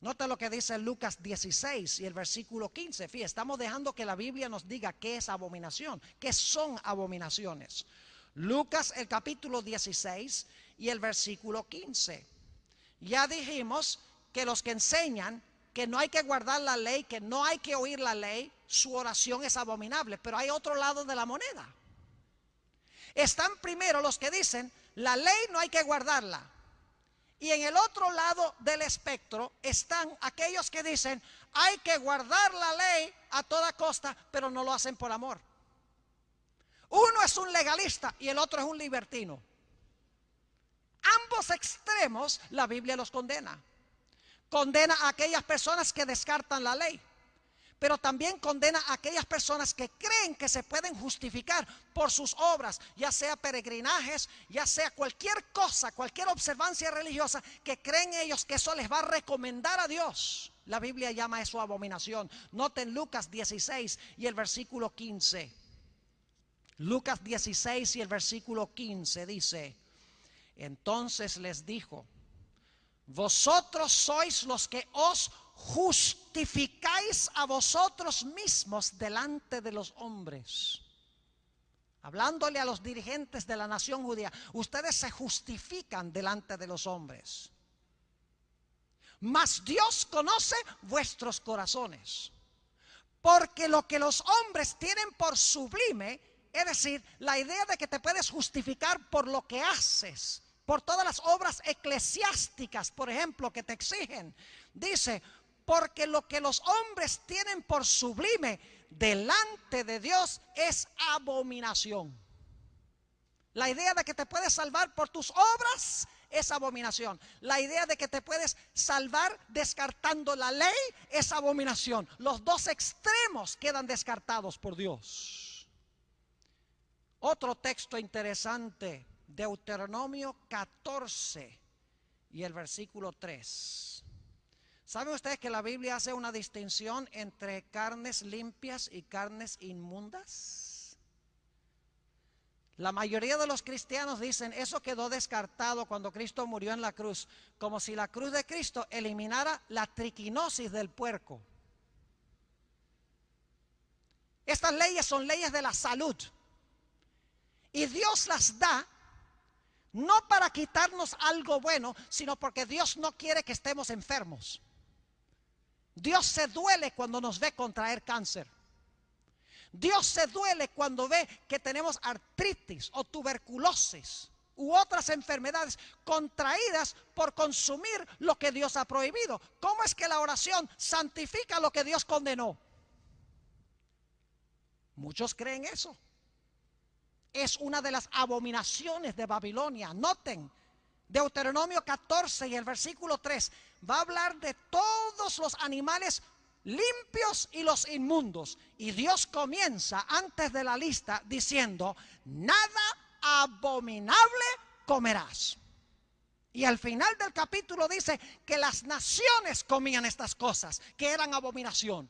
Nota lo que dice Lucas 16 y el versículo 15. Fíjate, estamos dejando que la Biblia nos diga qué es abominación, qué son abominaciones. Lucas el capítulo 16 y el versículo 15. Ya dijimos que los que enseñan que no hay que guardar la ley, que no hay que oír la ley, su oración es abominable. Pero hay otro lado de la moneda. Están primero los que dicen la ley no hay que guardarla. Y en el otro lado del espectro están aquellos que dicen hay que guardar la ley a toda costa, pero no lo hacen por amor. Uno es un legalista y el otro es un libertino. Ambos extremos la Biblia los condena. Condena a aquellas personas que descartan la ley, pero también condena a aquellas personas que creen que se pueden justificar por sus obras, ya sea peregrinajes, ya sea cualquier cosa, cualquier observancia religiosa, que creen ellos que eso les va a recomendar a Dios. La Biblia llama eso abominación. Noten Lucas 16 y el versículo 15. Lucas 16 y el versículo 15 dice, entonces les dijo, vosotros sois los que os justificáis a vosotros mismos delante de los hombres. Hablándole a los dirigentes de la nación judía, ustedes se justifican delante de los hombres, mas Dios conoce vuestros corazones, porque lo que los hombres tienen por sublime, es decir, la idea de que te puedes justificar por lo que haces, por todas las obras eclesiásticas, por ejemplo, que te exigen. Dice, porque lo que los hombres tienen por sublime delante de Dios es abominación. La idea de que te puedes salvar por tus obras es abominación. La idea de que te puedes salvar descartando la ley es abominación. Los dos extremos quedan descartados por Dios. Otro texto interesante, Deuteronomio 14 y el versículo 3. ¿Saben ustedes que la Biblia hace una distinción entre carnes limpias y carnes inmundas? La mayoría de los cristianos dicen eso quedó descartado cuando Cristo murió en la cruz, como si la cruz de Cristo eliminara la triquinosis del puerco. Estas leyes son leyes de la salud. Y Dios las da no para quitarnos algo bueno, sino porque Dios no quiere que estemos enfermos. Dios se duele cuando nos ve contraer cáncer. Dios se duele cuando ve que tenemos artritis o tuberculosis. u otras enfermedades contraídas por consumir lo que Dios ha prohibido. ¿Cómo es que la oración santifica lo que Dios condenó? Muchos creen eso. Es una de las abominaciones de Babilonia. Noten, Deuteronomio 14 y el versículo 3 va a hablar de todos los animales limpios y los inmundos. Y Dios comienza antes de la lista diciendo: nada abominable comerás. Y al final del capítulo dice que las naciones comían estas cosas que eran abominación,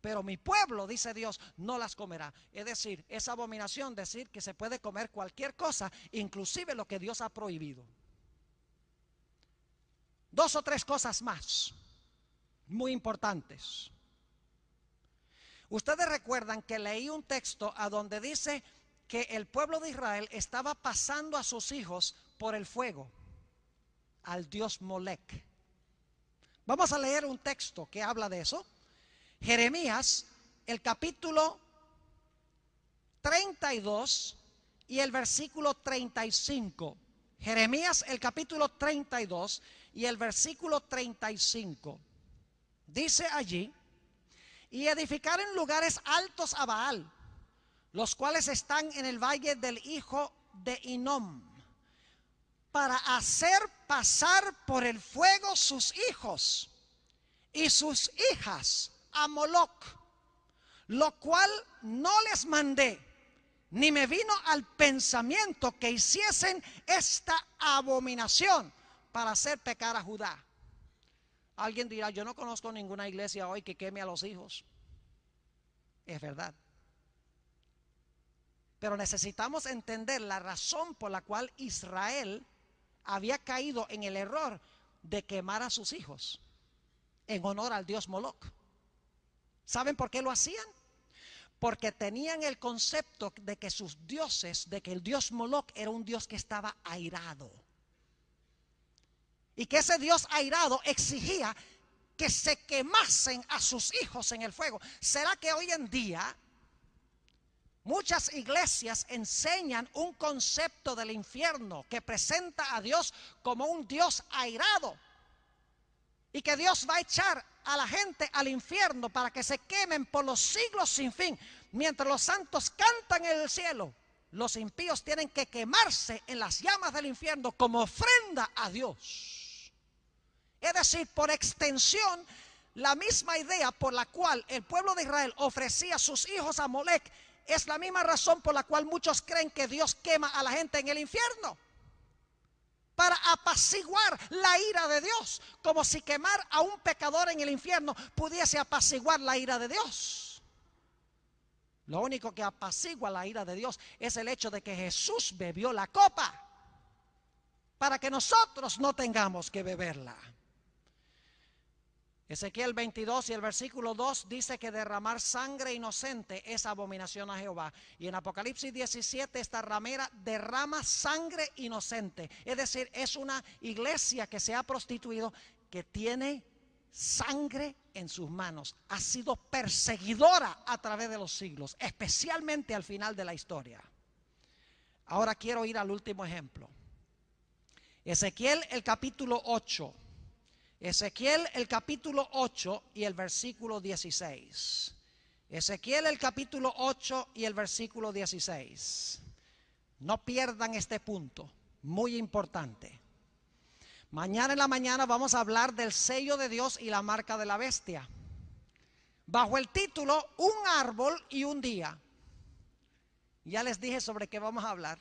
pero mi pueblo, dice Dios, no las comerá. Es decir, es abominación decir que se puede comer cualquier cosa, inclusive lo que Dios ha prohibido. Dos o tres cosas más muy importantes. Ustedes recuerdan que leí un texto a donde dice que el pueblo de Israel estaba pasando a sus hijos por el fuego al dios Molec. Vamos a leer un texto que habla de eso. Jeremías, el capítulo 32 y el versículo 35. Jeremías, el capítulo 32 y el versículo 35. Dice allí: y edificaron lugares altos a Baal, los cuales están en el valle del hijo de Hinnom, para hacer pasar por el fuego sus hijos y sus hijas a Moloc, lo cual no les mandé, ni me vino al pensamiento que hiciesen esta abominación para hacer pecar a Judá. Alguien dirá: yo no conozco ninguna iglesia hoy que queme a los hijos. Es verdad. Pero necesitamos entender la razón por la cual Israel había caído en el error de quemar a sus hijos en honor al dios Moloc. ¿Saben por qué lo hacían? Porque tenían el concepto de que sus dioses, de que el dios Moloc era un dios que estaba airado, y que ese dios airado exigía que se quemasen a sus hijos en el fuego. ¿Será que hoy en día muchas iglesias enseñan un concepto del infierno que presenta a Dios como un Dios airado, y que Dios va a echar a la gente al infierno para que se quemen por los siglos sin fin? Mientras los santos cantan en el cielo, los impíos tienen que quemarse en las llamas del infierno como ofrenda a Dios. Es decir, por extensión, la misma idea por la cual el pueblo de Israel ofrecía a sus hijos a Molec es la misma razón por la cual muchos creen que Dios quema a la gente en el infierno, para apaciguar la ira de Dios, como si quemar a un pecador en el infierno pudiese apaciguar la ira de Dios. Lo único que apacigua la ira de Dios es el hecho de que Jesús bebió la copa para que nosotros no tengamos que beberla. Ezequiel 22 y el versículo 2 dice que derramar sangre inocente es abominación a Jehová. Y en Apocalipsis 17 esta ramera derrama sangre inocente. Es decir, es una iglesia que se ha prostituido, que tiene sangre en sus manos. Ha sido perseguidora a través de los siglos, especialmente al final de la historia. Ahora quiero ir al último ejemplo. Ezequiel el capítulo 8. Ezequiel el capítulo 8 y el versículo 16. Ezequiel el capítulo 8 y el versículo 16. No pierdan este punto, muy importante. Mañana en la mañana vamos a hablar del sello de Dios y la marca de la bestia, bajo el título Un árbol y un día. Ya les dije sobre qué vamos a hablar.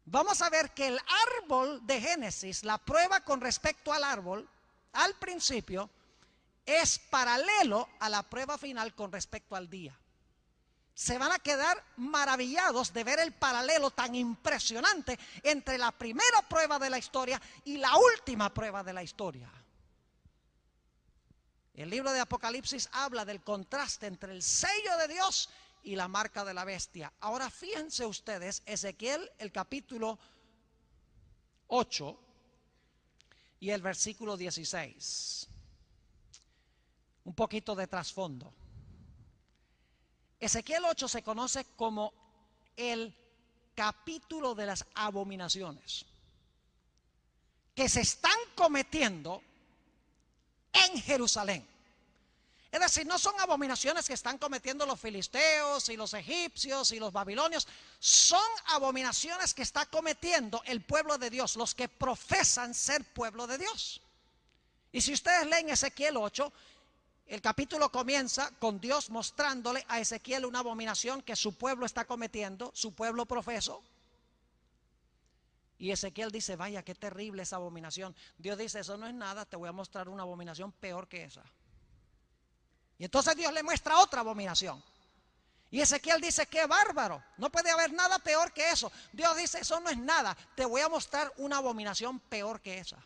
Vamos a ver que el árbol de Génesis, la prueba con respecto al árbol, al principio, es paralelo a la prueba final con respecto al día. Se van a quedar maravillados de ver el paralelo tan impresionante entre la primera prueba de la historia y la última prueba de la historia. El libro de Apocalipsis habla del contraste entre el sello de Dios y la marca de la bestia. Ahora fíjense ustedes, Ezequiel el capítulo 8 y el versículo 16. Un poquito de trasfondo. Ezequiel 8 se conoce como el capítulo de las abominaciones que se están cometiendo en Jerusalén. Es decir, no son abominaciones que están cometiendo los filisteos y los egipcios y los babilonios. Son abominaciones que está cometiendo el pueblo de Dios, los que profesan ser pueblo de Dios. Y si ustedes leen Ezequiel 8, el capítulo comienza con Dios mostrándole a Ezequiel una abominación que su pueblo está cometiendo, su pueblo profeso. Y Ezequiel dice, vaya, qué terrible esa abominación. Dios dice, eso no es nada, te voy a mostrar una abominación peor que esa. Y entonces Dios le muestra otra abominación. Y Ezequiel dice, qué bárbaro, no puede haber nada peor que eso. Dios dice, eso no es nada, te voy a mostrar una abominación peor que esa.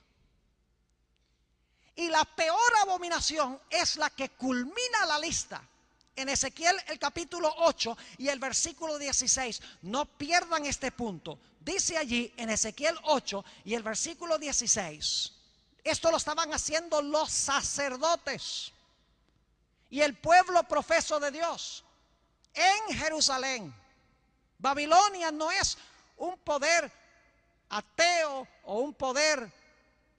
Y la peor abominación es la que culmina la lista. En Ezequiel el capítulo 8 y el versículo 16, no pierdan este punto. Dice allí en Ezequiel 8 y el versículo 16, esto lo estaban haciendo los sacerdotes y el pueblo profeso de Dios en Jerusalén. Babilonia no es un poder ateo o un poder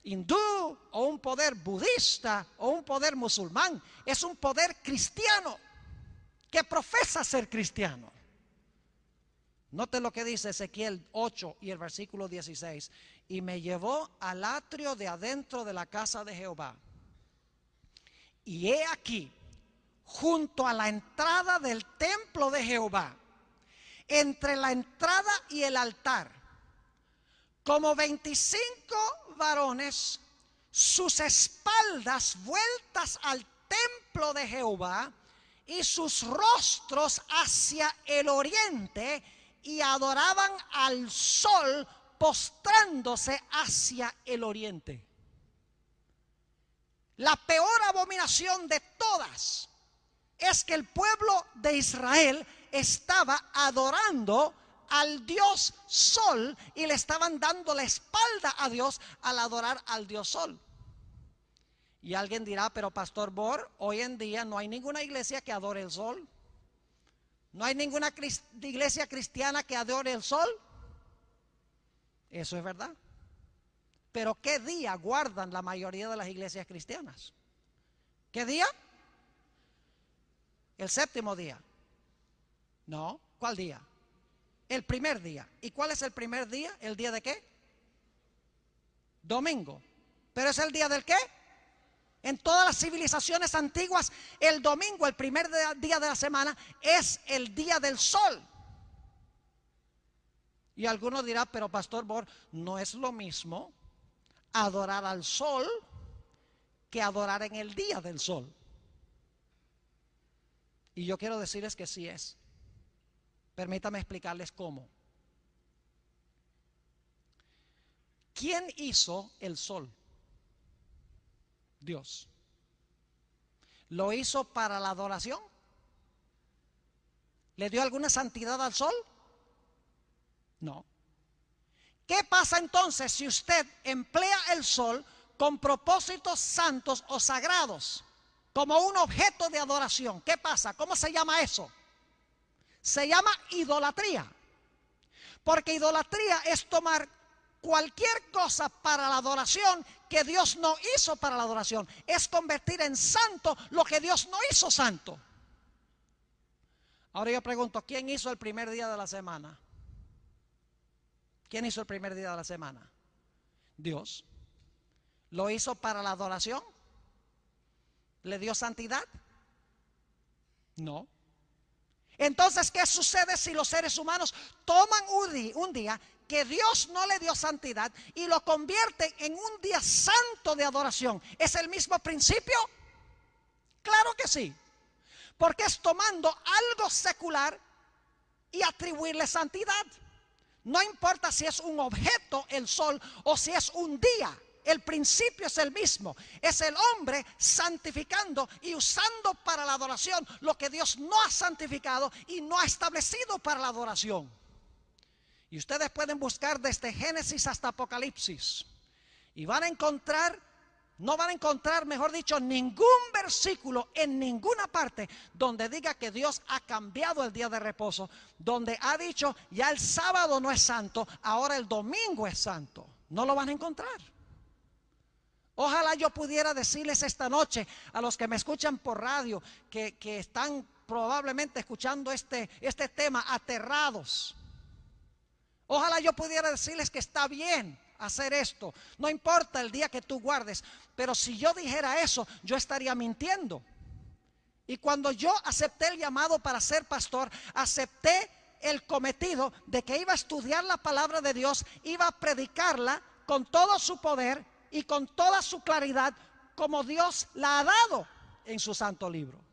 hindú o un poder budista o un poder musulmán. Es un poder cristiano que profesa ser cristiano. Note lo que dice Ezequiel 8 y el versículo 16. Y me llevó al atrio de adentro de la casa de Jehová. Y he aquí, junto a la entrada del templo de Jehová, entre la entrada y el altar, como 25 varones, sus espaldas vueltas al templo de Jehová y sus rostros hacia el oriente, y adoraban al sol postrándose hacia el oriente. La peor abominación de todas es que el pueblo de Israel estaba adorando al Dios Sol y le estaban dando la espalda a Dios al adorar al Dios Sol. Y alguien dirá, pero Pastor Bor, hoy en día no hay ninguna iglesia que adore el sol. No hay ninguna iglesia cristiana que adore el sol. Eso es verdad. Pero ¿qué día guardan la mayoría de las iglesias cristianas? ¿Qué día? El séptimo día. No, ¿cuál día? El primer día. ¿Y cuál es el primer día? ¿El día de qué? Domingo. ¿Pero es el día del qué? En todas las civilizaciones antiguas, el domingo, el primer día de la semana, es el día del sol. Y alguno dirá, pero Pastor Bor, no es lo mismo adorar al sol que adorar en el día del sol. Y yo quiero decirles que sí es. Permítame explicarles cómo. ¿Quién hizo el sol? Dios. ¿Lo hizo para la adoración? ¿Le dio alguna santidad al sol? No. ¿Qué pasa entonces si usted emplea el sol con propósitos santos o sagrados, como un objeto de adoración? ¿Qué pasa? ¿Cómo se llama eso? Se llama idolatría. Porque idolatría es tomar cualquier cosa para la adoración que Dios no hizo para la adoración. Es convertir en santo lo que Dios no hizo santo. Ahora yo pregunto, ¿quién hizo el primer día de la semana? ¿Quién hizo el primer día de la semana? Dios. ¿Lo hizo para la adoración? ¿Le dio santidad? No. Entonces, ¿qué sucede si los seres humanos toman un día que Dios no le dio santidad y lo convierten en un día santo de adoración? ¿Es el mismo principio? Claro que sí. Porque es tomando algo secular y atribuirle santidad. No importa si es un objeto, el sol, o si es un día. El principio es el mismo. Es el hombre santificando y usando para la adoración lo que Dios no ha santificado y no ha establecido para la adoración. Y ustedes pueden buscar desde Génesis hasta Apocalipsis y van a encontrar No van a encontrar, mejor dicho, ningún versículo en ninguna parte donde diga que Dios ha cambiado el día de reposo, donde ha dicho ya el sábado no es santo, ahora el domingo es santo. No lo van a encontrar. Ojalá yo pudiera decirles esta noche a los que me escuchan por radio, que están probablemente escuchando este tema aterrados. Ojalá yo pudiera decirles que está bien hacer esto, no importa el día que tú guardes, pero si yo dijera eso, yo estaría mintiendo. Y cuando yo acepté el llamado para ser pastor, acepté el cometido de que iba a estudiar la palabra de Dios, iba a predicarla con todo su poder y con toda su claridad, como Dios la ha dado en su santo libro.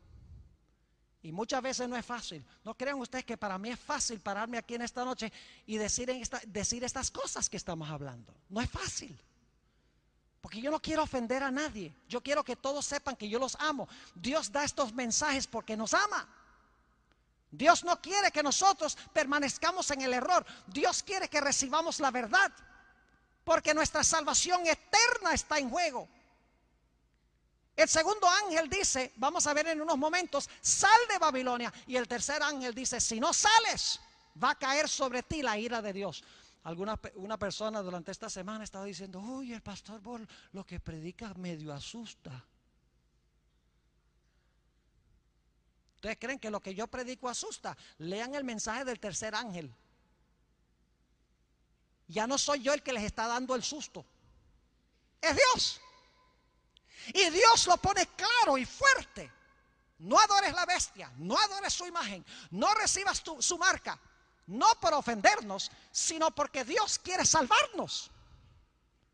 Y muchas veces no es fácil. No crean ustedes que para mí es fácil pararme aquí en esta noche y decir estas cosas que estamos hablando. No es fácil. Porque yo no quiero ofender a nadie. Yo quiero que todos sepan que yo los amo. Dios da estos mensajes porque nos ama. Dios no quiere que nosotros permanezcamos en el error. Dios quiere que recibamos la verdad. Porque nuestra salvación eterna está en juego. El segundo ángel dice, vamos a ver en unos momentos, sal de Babilonia. Y el tercer ángel dice, si no sales, va a caer sobre ti la ira de Dios. Una persona durante esta semana estaba diciendo, uy, el pastor Bol lo que predica medio asusta. ¿Ustedes creen que lo que yo predico asusta? Lean el mensaje del tercer ángel. Ya no soy yo el que les está dando el susto, es Dios. Y Dios lo pone claro y fuerte. No adores la bestia, no adores su imagen, no recibas su marca. No por ofendernos, sino porque Dios quiere salvarnos.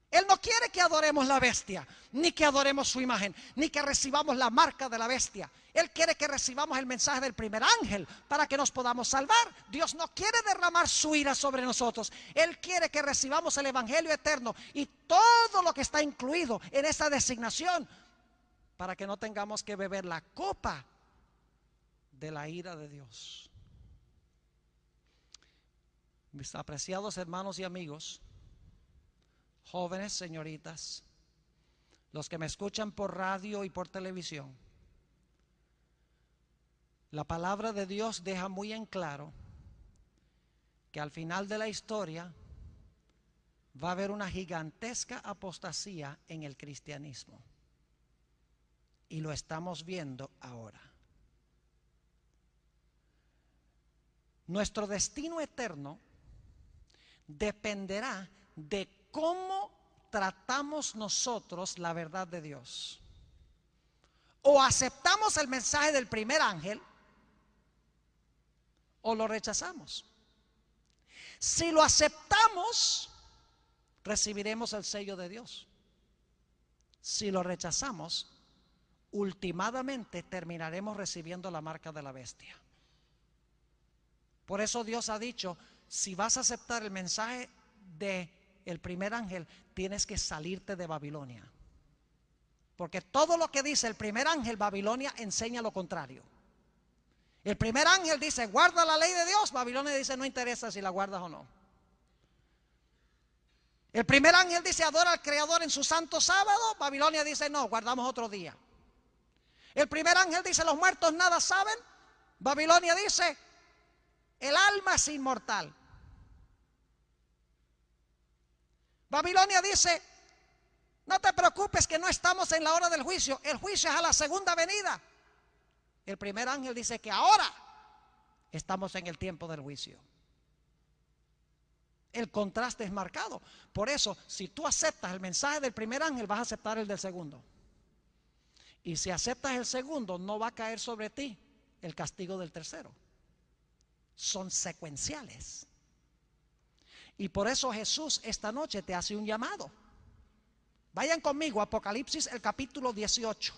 Él no quiere que adoremos la bestia, ni que adoremos su imagen, ni que recibamos la marca de la bestia. Él quiere que recibamos el mensaje del primer ángel para que nos podamos salvar. Dios no quiere derramar su ira sobre nosotros. Él quiere que recibamos el evangelio eterno y todo lo que está incluido en esa designación, para que no tengamos que beber la copa de la ira de Dios. Mis apreciados hermanos y amigos, jóvenes, señoritas, los que me escuchan por radio y por televisión, la palabra de Dios deja muy en claro que al final de la historia va a haber una gigantesca apostasía en el cristianismo. Y lo estamos viendo ahora. Nuestro destino eterno dependerá de cómo tratamos nosotros la verdad de Dios. O aceptamos el mensaje del primer ángel o lo rechazamos. Si lo aceptamos, recibiremos el sello de Dios. Si lo rechazamos, ultimadamente terminaremos recibiendo la marca de la bestia. Por eso Dios ha dicho, si vas a aceptar el mensaje del primer ángel, tienes que salirte de Babilonia. Porque todo lo que dice el primer ángel, Babilonia enseña lo contrario. El primer ángel dice, guarda la ley de Dios. Babilonia dice, no interesa si la guardas o no. El primer ángel dice, adora al Creador en su santo sábado. Babilonia dice, no, guardamos otro día. El primer ángel dice, los muertos nada saben. Babilonia dice, el alma es inmortal. Babilonia dice, no te preocupes que no estamos en la hora del juicio. El juicio es a la segunda venida. El primer ángel dice que ahora estamos en el tiempo del juicio. El contraste es marcado. Por eso, si tú aceptas el mensaje del primer ángel, vas a aceptar el del segundo. Y si aceptas el segundo, no va a caer sobre ti el castigo del tercero. Son secuenciales. Y por eso Jesús esta noche te hace un llamado. Vayan conmigo a Apocalipsis, el capítulo 18.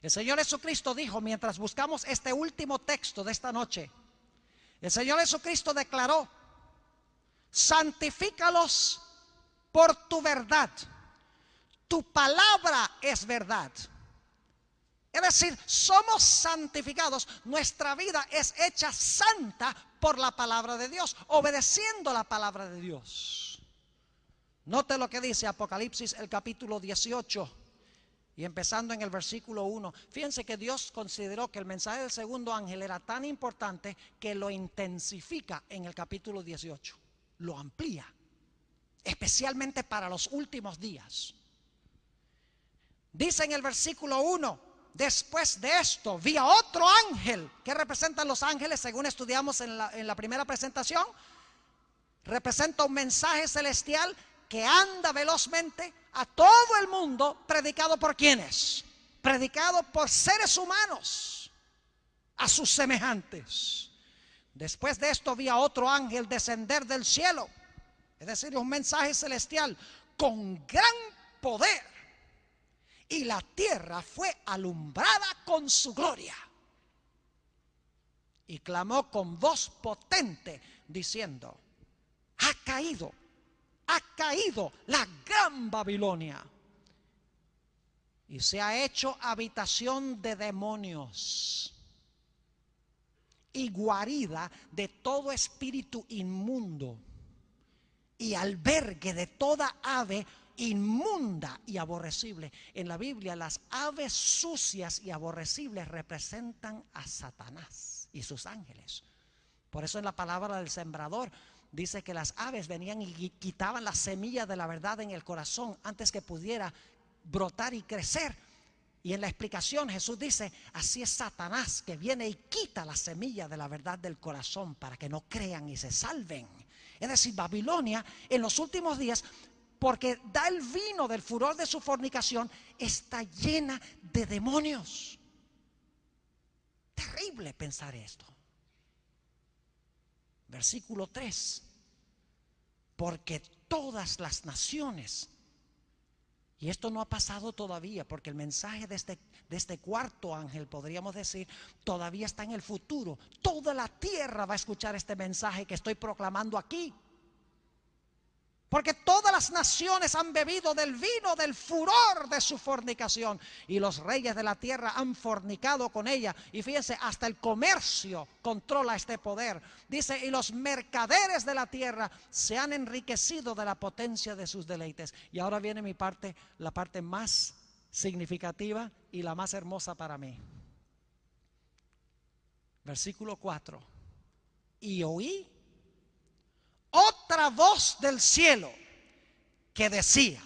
El Señor Jesucristo dijo, mientras buscamos este último texto de esta noche, el Señor Jesucristo declaró, santifícalos por tu verdad. Tu palabra es verdad. Es decir, somos santificados. Nuestra vida es hecha santa por la palabra de Dios, obedeciendo la palabra de Dios. Note lo que dice Apocalipsis el capítulo 18 y empezando en el versículo 1. Fíjense que Dios consideró que el mensaje del segundo ángel era tan importante que lo intensifica en el capítulo 18. Lo amplía, especialmente para los últimos días. Dice en el versículo 1: después de esto vi a otro ángel. ¿Qué representan los ángeles? Según estudiamos en la primera presentación, representa un mensaje celestial que anda velozmente a todo el mundo, predicado por ¿quiénes? Predicado por seres humanos, a sus semejantes. Después de esto vi a otro ángel descender del cielo, es decir, un mensaje celestial con gran poder, y la tierra fue alumbrada con su gloria. Y clamó con voz potente diciendo: ha caído la gran Babilonia, y se ha hecho habitación de demonios y guarida de todo espíritu inmundo y albergue de toda ave inmunda y aborrecible. En la Biblia, las aves sucias y aborrecibles representan a Satanás y sus ángeles. Por eso en la palabra del sembrador dice que las aves venían y quitaban la semilla de la verdad en el corazón antes que pudiera brotar y crecer. Y en la explicación Jesús dice: así es Satanás, que viene y quita la semilla de la verdad del corazón para que no crean y se salven. Es decir, Babilonia en los últimos días, porque da el vino del furor de su fornicación, está llena de demonios. Terrible pensar esto. Versículo 3: porque todas las naciones, y esto no ha pasado todavía, porque el mensaje de este cuarto ángel, podríamos decir, todavía está en el futuro. Toda la tierra va a escuchar este mensaje que estoy proclamando aquí. Porque todas las naciones han bebido del vino del furor de su fornicación, y los reyes de la tierra han fornicado con ella. Y fíjense, hasta el comercio controla este poder. Dice: y los mercaderes de la tierra se han enriquecido de la potencia de sus deleites. Y ahora viene mi parte, la parte más significativa y la más hermosa para mí. Versículo 4: y oí otra voz del cielo que decía: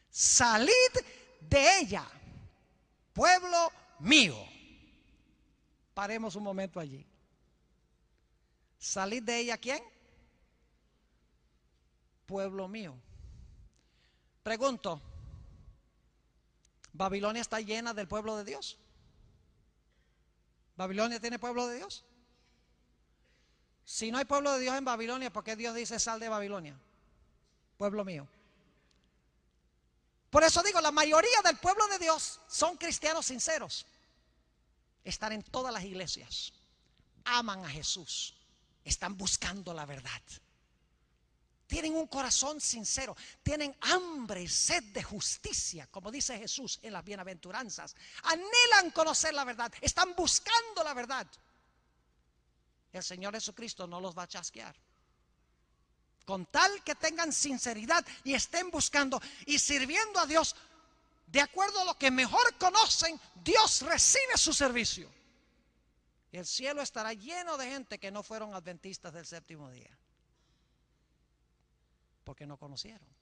salid de ella, pueblo mío. Paremos un momento allí. ¿Salid de ella quién? Pueblo mío. Pregunto: ¿Babilonia está llena del pueblo de Dios? ¿Babilonia tiene pueblo de Dios? Si no hay pueblo de Dios en Babilonia, ¿por qué Dios dice sal de Babilonia, pueblo mío? Por eso digo, la mayoría del pueblo de Dios son cristianos sinceros. Están en todas las iglesias, aman a Jesús, están buscando la verdad, tienen un corazón sincero, tienen hambre y sed de justicia, como dice Jesús en las bienaventuranzas. Anhelan conocer la verdad, están buscando la verdad. El Señor Jesucristo no los va a chasquear, con tal que tengan sinceridad y estén buscando y sirviendo a Dios de acuerdo a lo que mejor conocen. Dios recibe su servicio. El cielo estará lleno de gente que no fueron adventistas del séptimo día, porque no conocieron.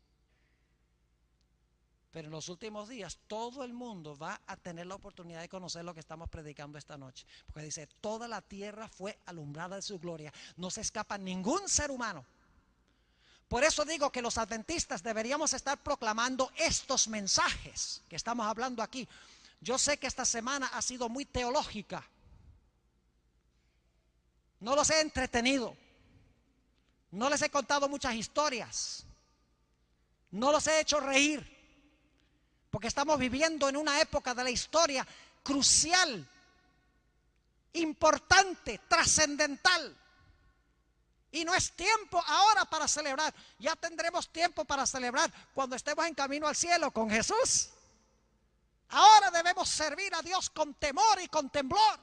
Pero en los últimos días todo el mundo va a tener la oportunidad de conocer lo que estamos predicando esta noche, porque dice: toda la tierra fue alumbrada de su gloria. No se escapa ningún ser humano. Por eso digo que los adventistas deberíamos estar proclamando estos mensajes que estamos hablando aquí. Yo sé que esta semana ha sido muy teológica, no los he entretenido, no les he contado muchas historias, no los he hecho reír, porque estamos viviendo en una época de la historia crucial, importante, trascendental. Y no es tiempo ahora para celebrar. Ya tendremos tiempo para celebrar cuando estemos en camino al cielo con Jesús. Ahora debemos servir a Dios con temor y con temblor.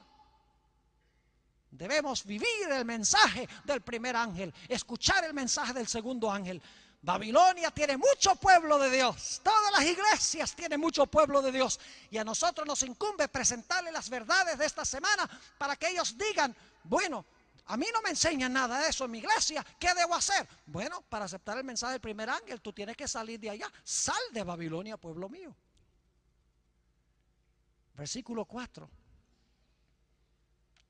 Debemos vivir el mensaje del primer ángel, escuchar el mensaje del segundo ángel, Babilonia tiene mucho pueblo de Dios. Todas las iglesias tienen mucho pueblo de Dios. Y a nosotros nos incumbe presentarles las verdades de esta semana para que ellos digan, bueno, a mí no me enseñan nada de eso en mi iglesia. ¿Qué debo hacer? Bueno, para aceptar el mensaje del primer ángel, tú tienes que salir de allá. Sal de Babilonia, pueblo mío. Versículo 4.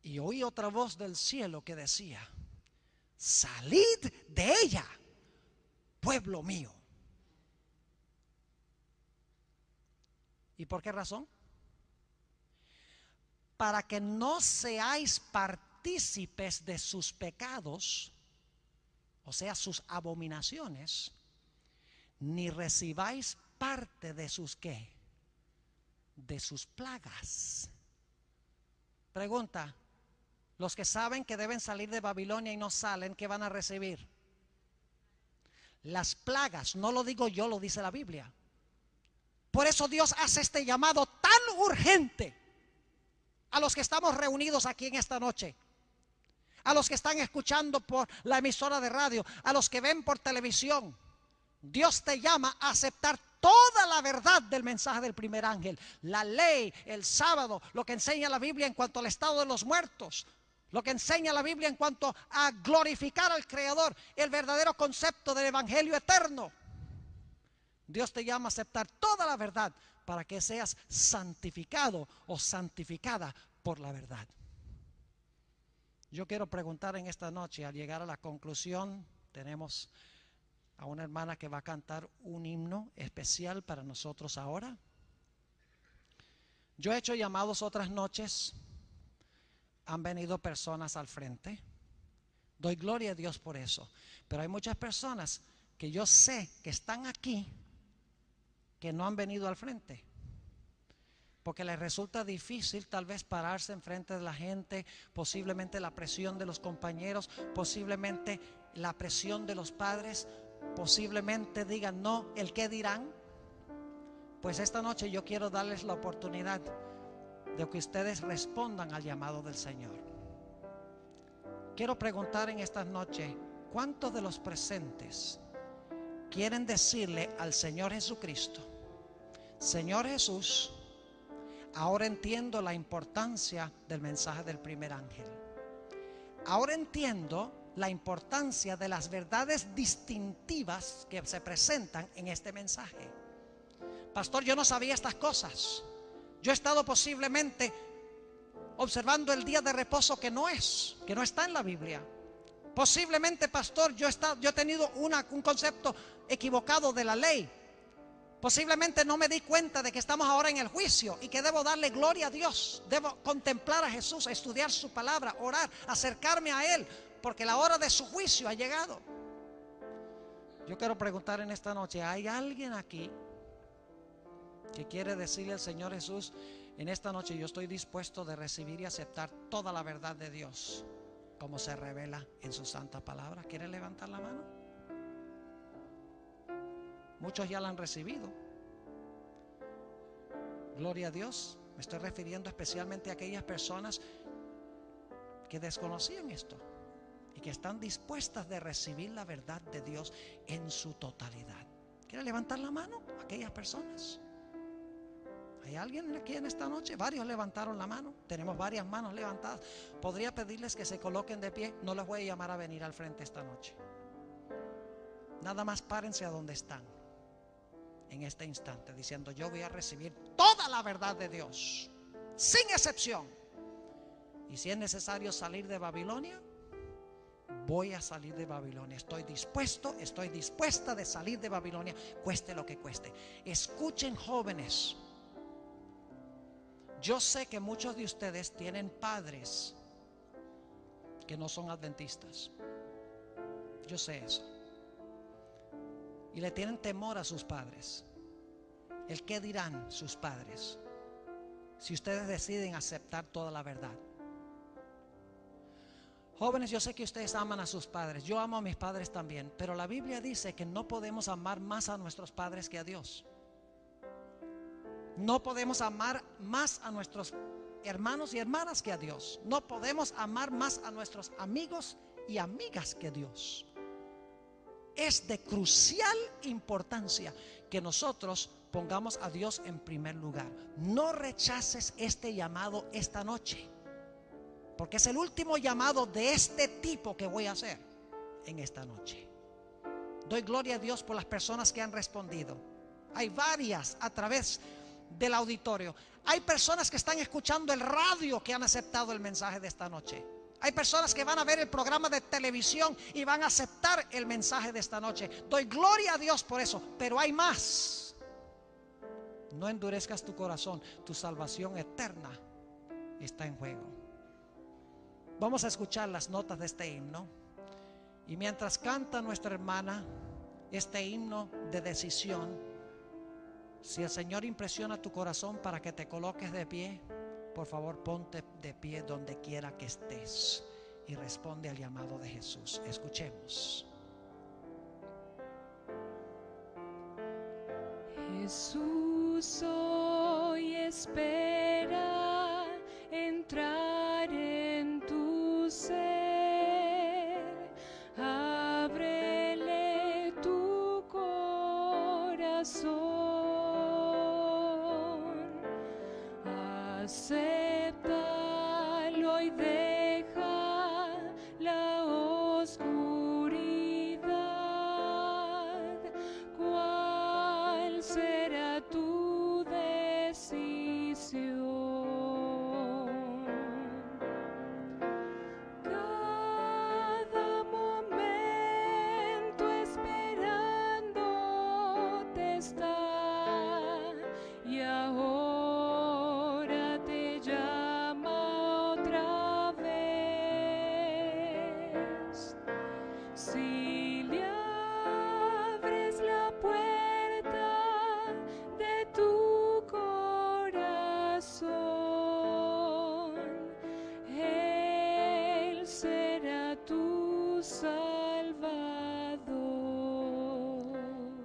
Y oí otra voz del cielo que decía, salid de ella, pueblo mío. ¿Y por qué razón? Para que no seáis partícipes de sus pecados, o sea, sus abominaciones, ni recibáis parte de sus ¿qué? De sus plagas. Pregunta, los que saben que deben salir de Babilonia y no salen, ¿qué van a recibir? Las plagas. No lo digo yo, lo dice la Biblia. Por eso Dios hace este llamado tan urgente a los que estamos reunidos aquí en esta noche, a los que están escuchando por la emisora de radio, a los que ven por televisión. Dios te llama a aceptar toda la verdad del mensaje del primer ángel, la ley, el sábado, lo que enseña la Biblia en cuanto al estado de los muertos, lo que enseña la Biblia en cuanto a glorificar al Creador, el verdadero concepto del evangelio eterno. Dios te llama a aceptar toda la verdad para que seas santificado o santificada por la verdad. Yo quiero preguntar en esta noche, al llegar a la conclusión, tenemos a una hermana que va a cantar un himno especial para nosotros ahora. Yo he hecho llamados otras noches, han venido personas al frente, doy gloria a Dios por eso, pero hay muchas personas que yo sé que están aquí que no han venido al frente porque les resulta difícil tal vez pararse en frente de la gente, posiblemente la presión de los compañeros, posiblemente la presión de los padres, posiblemente digan no, el qué dirán. Pues esta noche yo quiero darles la oportunidad de que ustedes respondan al llamado del Señor. Quiero preguntar en esta noche, ¿cuántos de los presentes quieren decirle al Señor Jesucristo: Señor Jesús, ahora entiendo la importancia del mensaje del primer ángel. Ahora entiendo la importancia de las verdades distintivas que se presentan en este mensaje. Pastor, yo no sabía estas cosas. Yo he estado posiblemente observando el día de reposo que no está en la Biblia. Posiblemente, pastor, yo he tenido un concepto equivocado de la ley. Posiblemente no me di cuenta de que estamos ahora en el juicio y que debo darle gloria a Dios. Debo contemplar a Jesús, estudiar su palabra, orar, acercarme a Él, porque la hora de su juicio ha llegado. Yo quiero preguntar en esta noche, ¿hay alguien aquí que quiere decirle al Señor Jesús: en esta noche yo estoy dispuesto de recibir y aceptar toda la verdad de Dios como se revela en su santa palabra? ¿Quiere levantar la mano? Muchos ya la han recibido. Gloria a Dios. Me estoy refiriendo especialmente a aquellas personas que desconocían esto y que están dispuestas de recibir la verdad de Dios en su totalidad. ¿Quiere levantar la mano? Aquellas personas. ¿Hay alguien aquí en esta noche? Varios levantaron la mano. Tenemos varias manos levantadas. Podría pedirles que se coloquen de pie. No les voy a llamar a venir al frente esta noche. Nada más párense a donde están en este instante, diciendo: yo voy a recibir toda la verdad de Dios, sin excepción. Y si es necesario salir de Babilonia, voy a salir de Babilonia. Estoy dispuesta de salir de Babilonia, cueste lo que cueste. Escuchen, jóvenes. Yo sé que muchos de ustedes tienen padres que no son adventistas. Yo sé eso. Y le tienen temor a sus padres. El qué dirán sus padres si ustedes deciden aceptar toda la verdad. Jóvenes, yo sé que ustedes aman a sus padres. Yo amo a mis padres también. Pero la Biblia dice que no podemos amar más a nuestros padres que a Dios. No podemos amar más a nuestros hermanos y hermanas que a Dios. No podemos amar más a nuestros amigos y amigas que a Dios. es de crucial importancia que nosotros pongamos a Dios en primer lugar. No rechaces este llamado esta noche, porque es el último llamado de este tipo que voy a hacer en esta noche. Doy gloria a Dios por las personas que han respondido. Hay varias a través del auditorio. Hay personas que están escuchando el radio que han aceptado el mensaje de esta noche. Hay personas que van a ver el programa de televisión y van a aceptar el mensaje de esta noche. Doy gloria a Dios por eso, pero hay más. No endurezcas tu corazón, tu salvación eterna está en juego. Vamos a escuchar las notas de este himno. Y mientras canta nuestra hermana este himno de decisión, si el Señor impresiona tu corazón para que te coloques de pie, por favor ponte de pie donde quiera que estés y responde al llamado de Jesús. Escuchemos. Jesús hoy espera entrar en tu ser. Ábrele tu corazón. Acéptalo y deja la oscuridad. ¿Cuál será tu decisión? Cada momento esperándote está, y ahora te llama otra vez. Si le abres la puerta de tu corazón, Él será tu Salvador.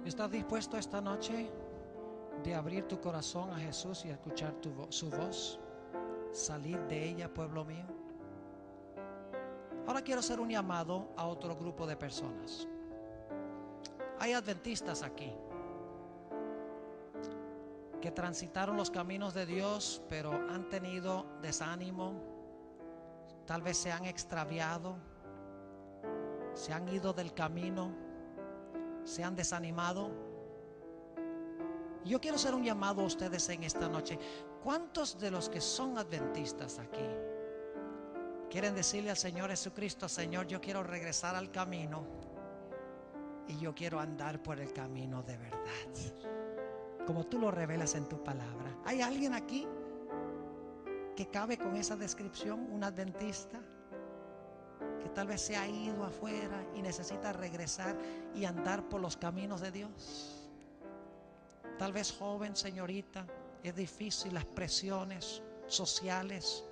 ¿Estás dispuesto esta noche de abrir tu corazón a Jesús y escuchar su voz? Salid de ella, pueblo mío. Ahora quiero hacer un llamado a otro grupo de personas. Hay adventistas aquí que transitaron los caminos de Dios, pero han tenido desánimo. Tal vez se han extraviado, se han ido del camino, se han desanimado. Yo quiero hacer un llamado a ustedes en esta noche. ¿Cuántos de los que son adventistas aquí quieren decirle al Señor Jesucristo: Señor, yo quiero regresar al camino y yo quiero andar por el camino de verdad, como tú lo revelas en tu palabra? ¿Hay alguien aquí que cabe con esa descripción? Un adventista que tal vez se ha ido afuera y necesita regresar y andar por los caminos de Dios. Tal vez joven, señorita, es difícil las presiones sociales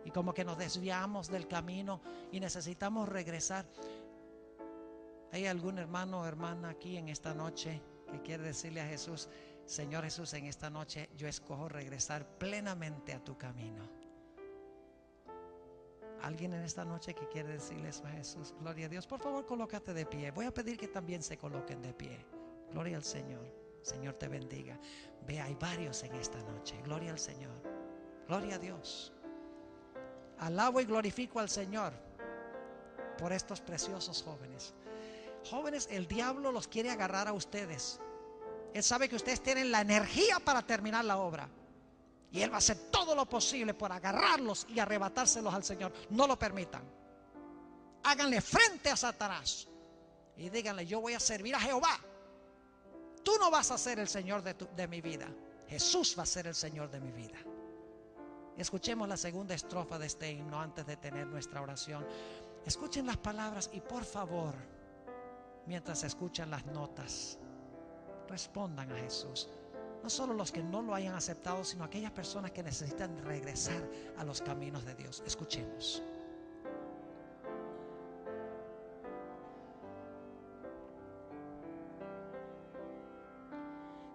y como que nos desviamos del camino y necesitamos regresar. ¿Hay algún hermano o hermana aquí en esta noche que quiere decirle a Jesús: Señor Jesús, en esta noche yo escojo regresar plenamente a tu camino? ¿Alguien en esta noche que quiere decirle eso a Jesús? Gloria a Dios. Por favor, colócate de pie. Voy a pedir que también se coloquen de pie. Gloria al Señor. Señor te bendiga. Ve, hay varios en esta noche. Gloria al Señor. Gloria a Dios. Alabo y glorifico al Señor por estos preciosos jóvenes. Jóvenes, el diablo los quiere agarrar a ustedes. Él sabe que ustedes tienen la energía para terminar la obra, y Él va a hacer todo lo posible por agarrarlos y arrebatárselos al Señor. No lo permitan. Háganle frente a Satanás y díganle: yo voy a servir a Jehová. Tú no vas a ser el Señor de mi vida. Jesús va a ser el Señor de mi vida. Escuchemos la segunda estrofa de este himno antes de tener nuestra oración. Escuchen las palabras y por favor, mientras escuchan las notas, respondan a Jesús. No solo los que no lo hayan aceptado, sino aquellas personas que necesitan regresar a los caminos de Dios. Escuchemos.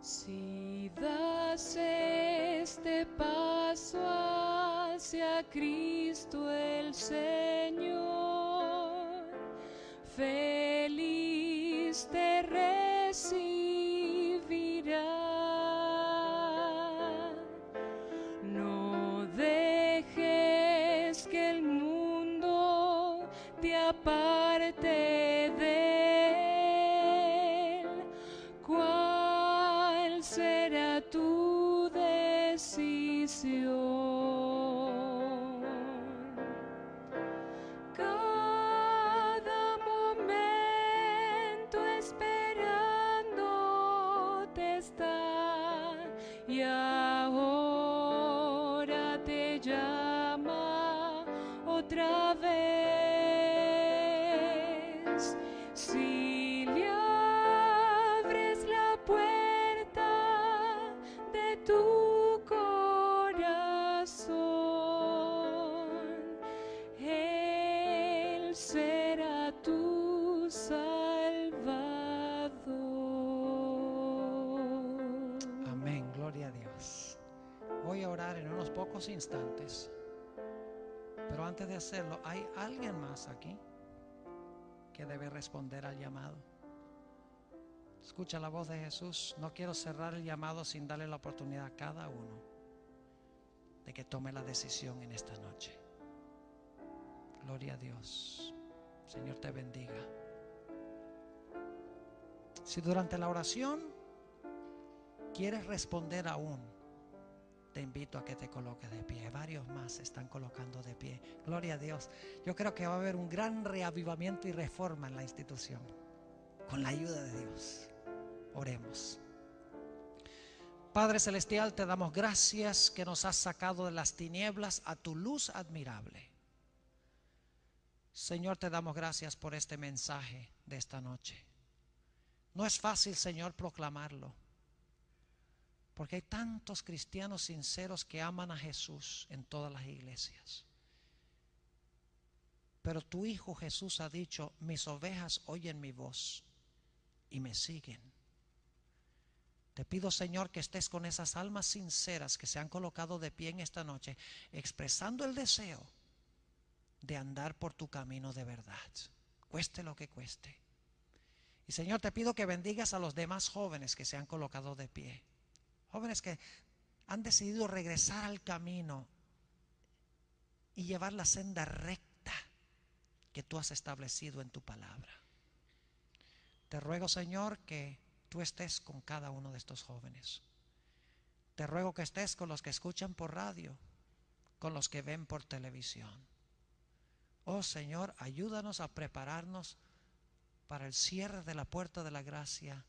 Si das este paso hacia Cristo el Señor, feliz te aparte de él, ¿cuál será tu decisión? Cada momento esperándote está, y ahora te llama otra vez. Si le abres la puerta de tu corazón, Él será tu Salvador. Amén, gloria a Dios. Voy a orar en unos pocos instantes, pero antes de hacerlo, ¿hay alguien más aquí que debe responder al llamado? Escucha la voz de Jesús. No quiero cerrar el llamado sin darle la oportunidad a cada uno de que tome la decisión en esta noche. Gloria a Dios. Señor te bendiga. Si durante la oración quieres responder aún, te invito a que te coloques de pie. Varios más se están colocando de pie. Gloria a Dios. Yo creo que va a haber un gran reavivamiento y reforma en la institución, con la ayuda de Dios. Oremos. Padre Celestial, te damos gracias que nos has sacado de las tinieblas a tu luz admirable. Señor, te damos gracias por este mensaje de esta noche. No es fácil, Señor, proclamarlo, porque hay tantos cristianos sinceros que aman a Jesús en todas las iglesias. Pero tu Hijo Jesús ha dicho: mis ovejas oyen mi voz y me siguen. Te pido, Señor, que estés con esas almas sinceras que se han colocado de pie en esta noche, expresando el deseo de andar por tu camino de verdad, cueste lo que cueste. Y Señor, te pido que bendigas a los demás jóvenes que se han colocado de pie, jóvenes que han decidido regresar al camino y llevar la senda recta que tú has establecido en tu palabra. Te ruego, Señor, que tú estés con cada uno de estos jóvenes. Te ruego que estés con los que escuchan por radio, con los que ven por televisión. Oh Señor, ayúdanos a prepararnos para el cierre de la puerta de la gracia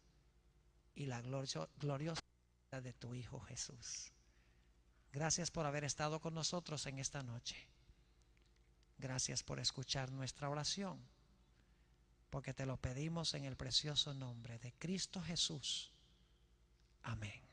y la gloriosa de tu Hijo Jesús. Gracias por haber estado con nosotros en esta noche. Gracias por escuchar nuestra oración, porque te lo pedimos en el precioso nombre de Cristo Jesús. Amén.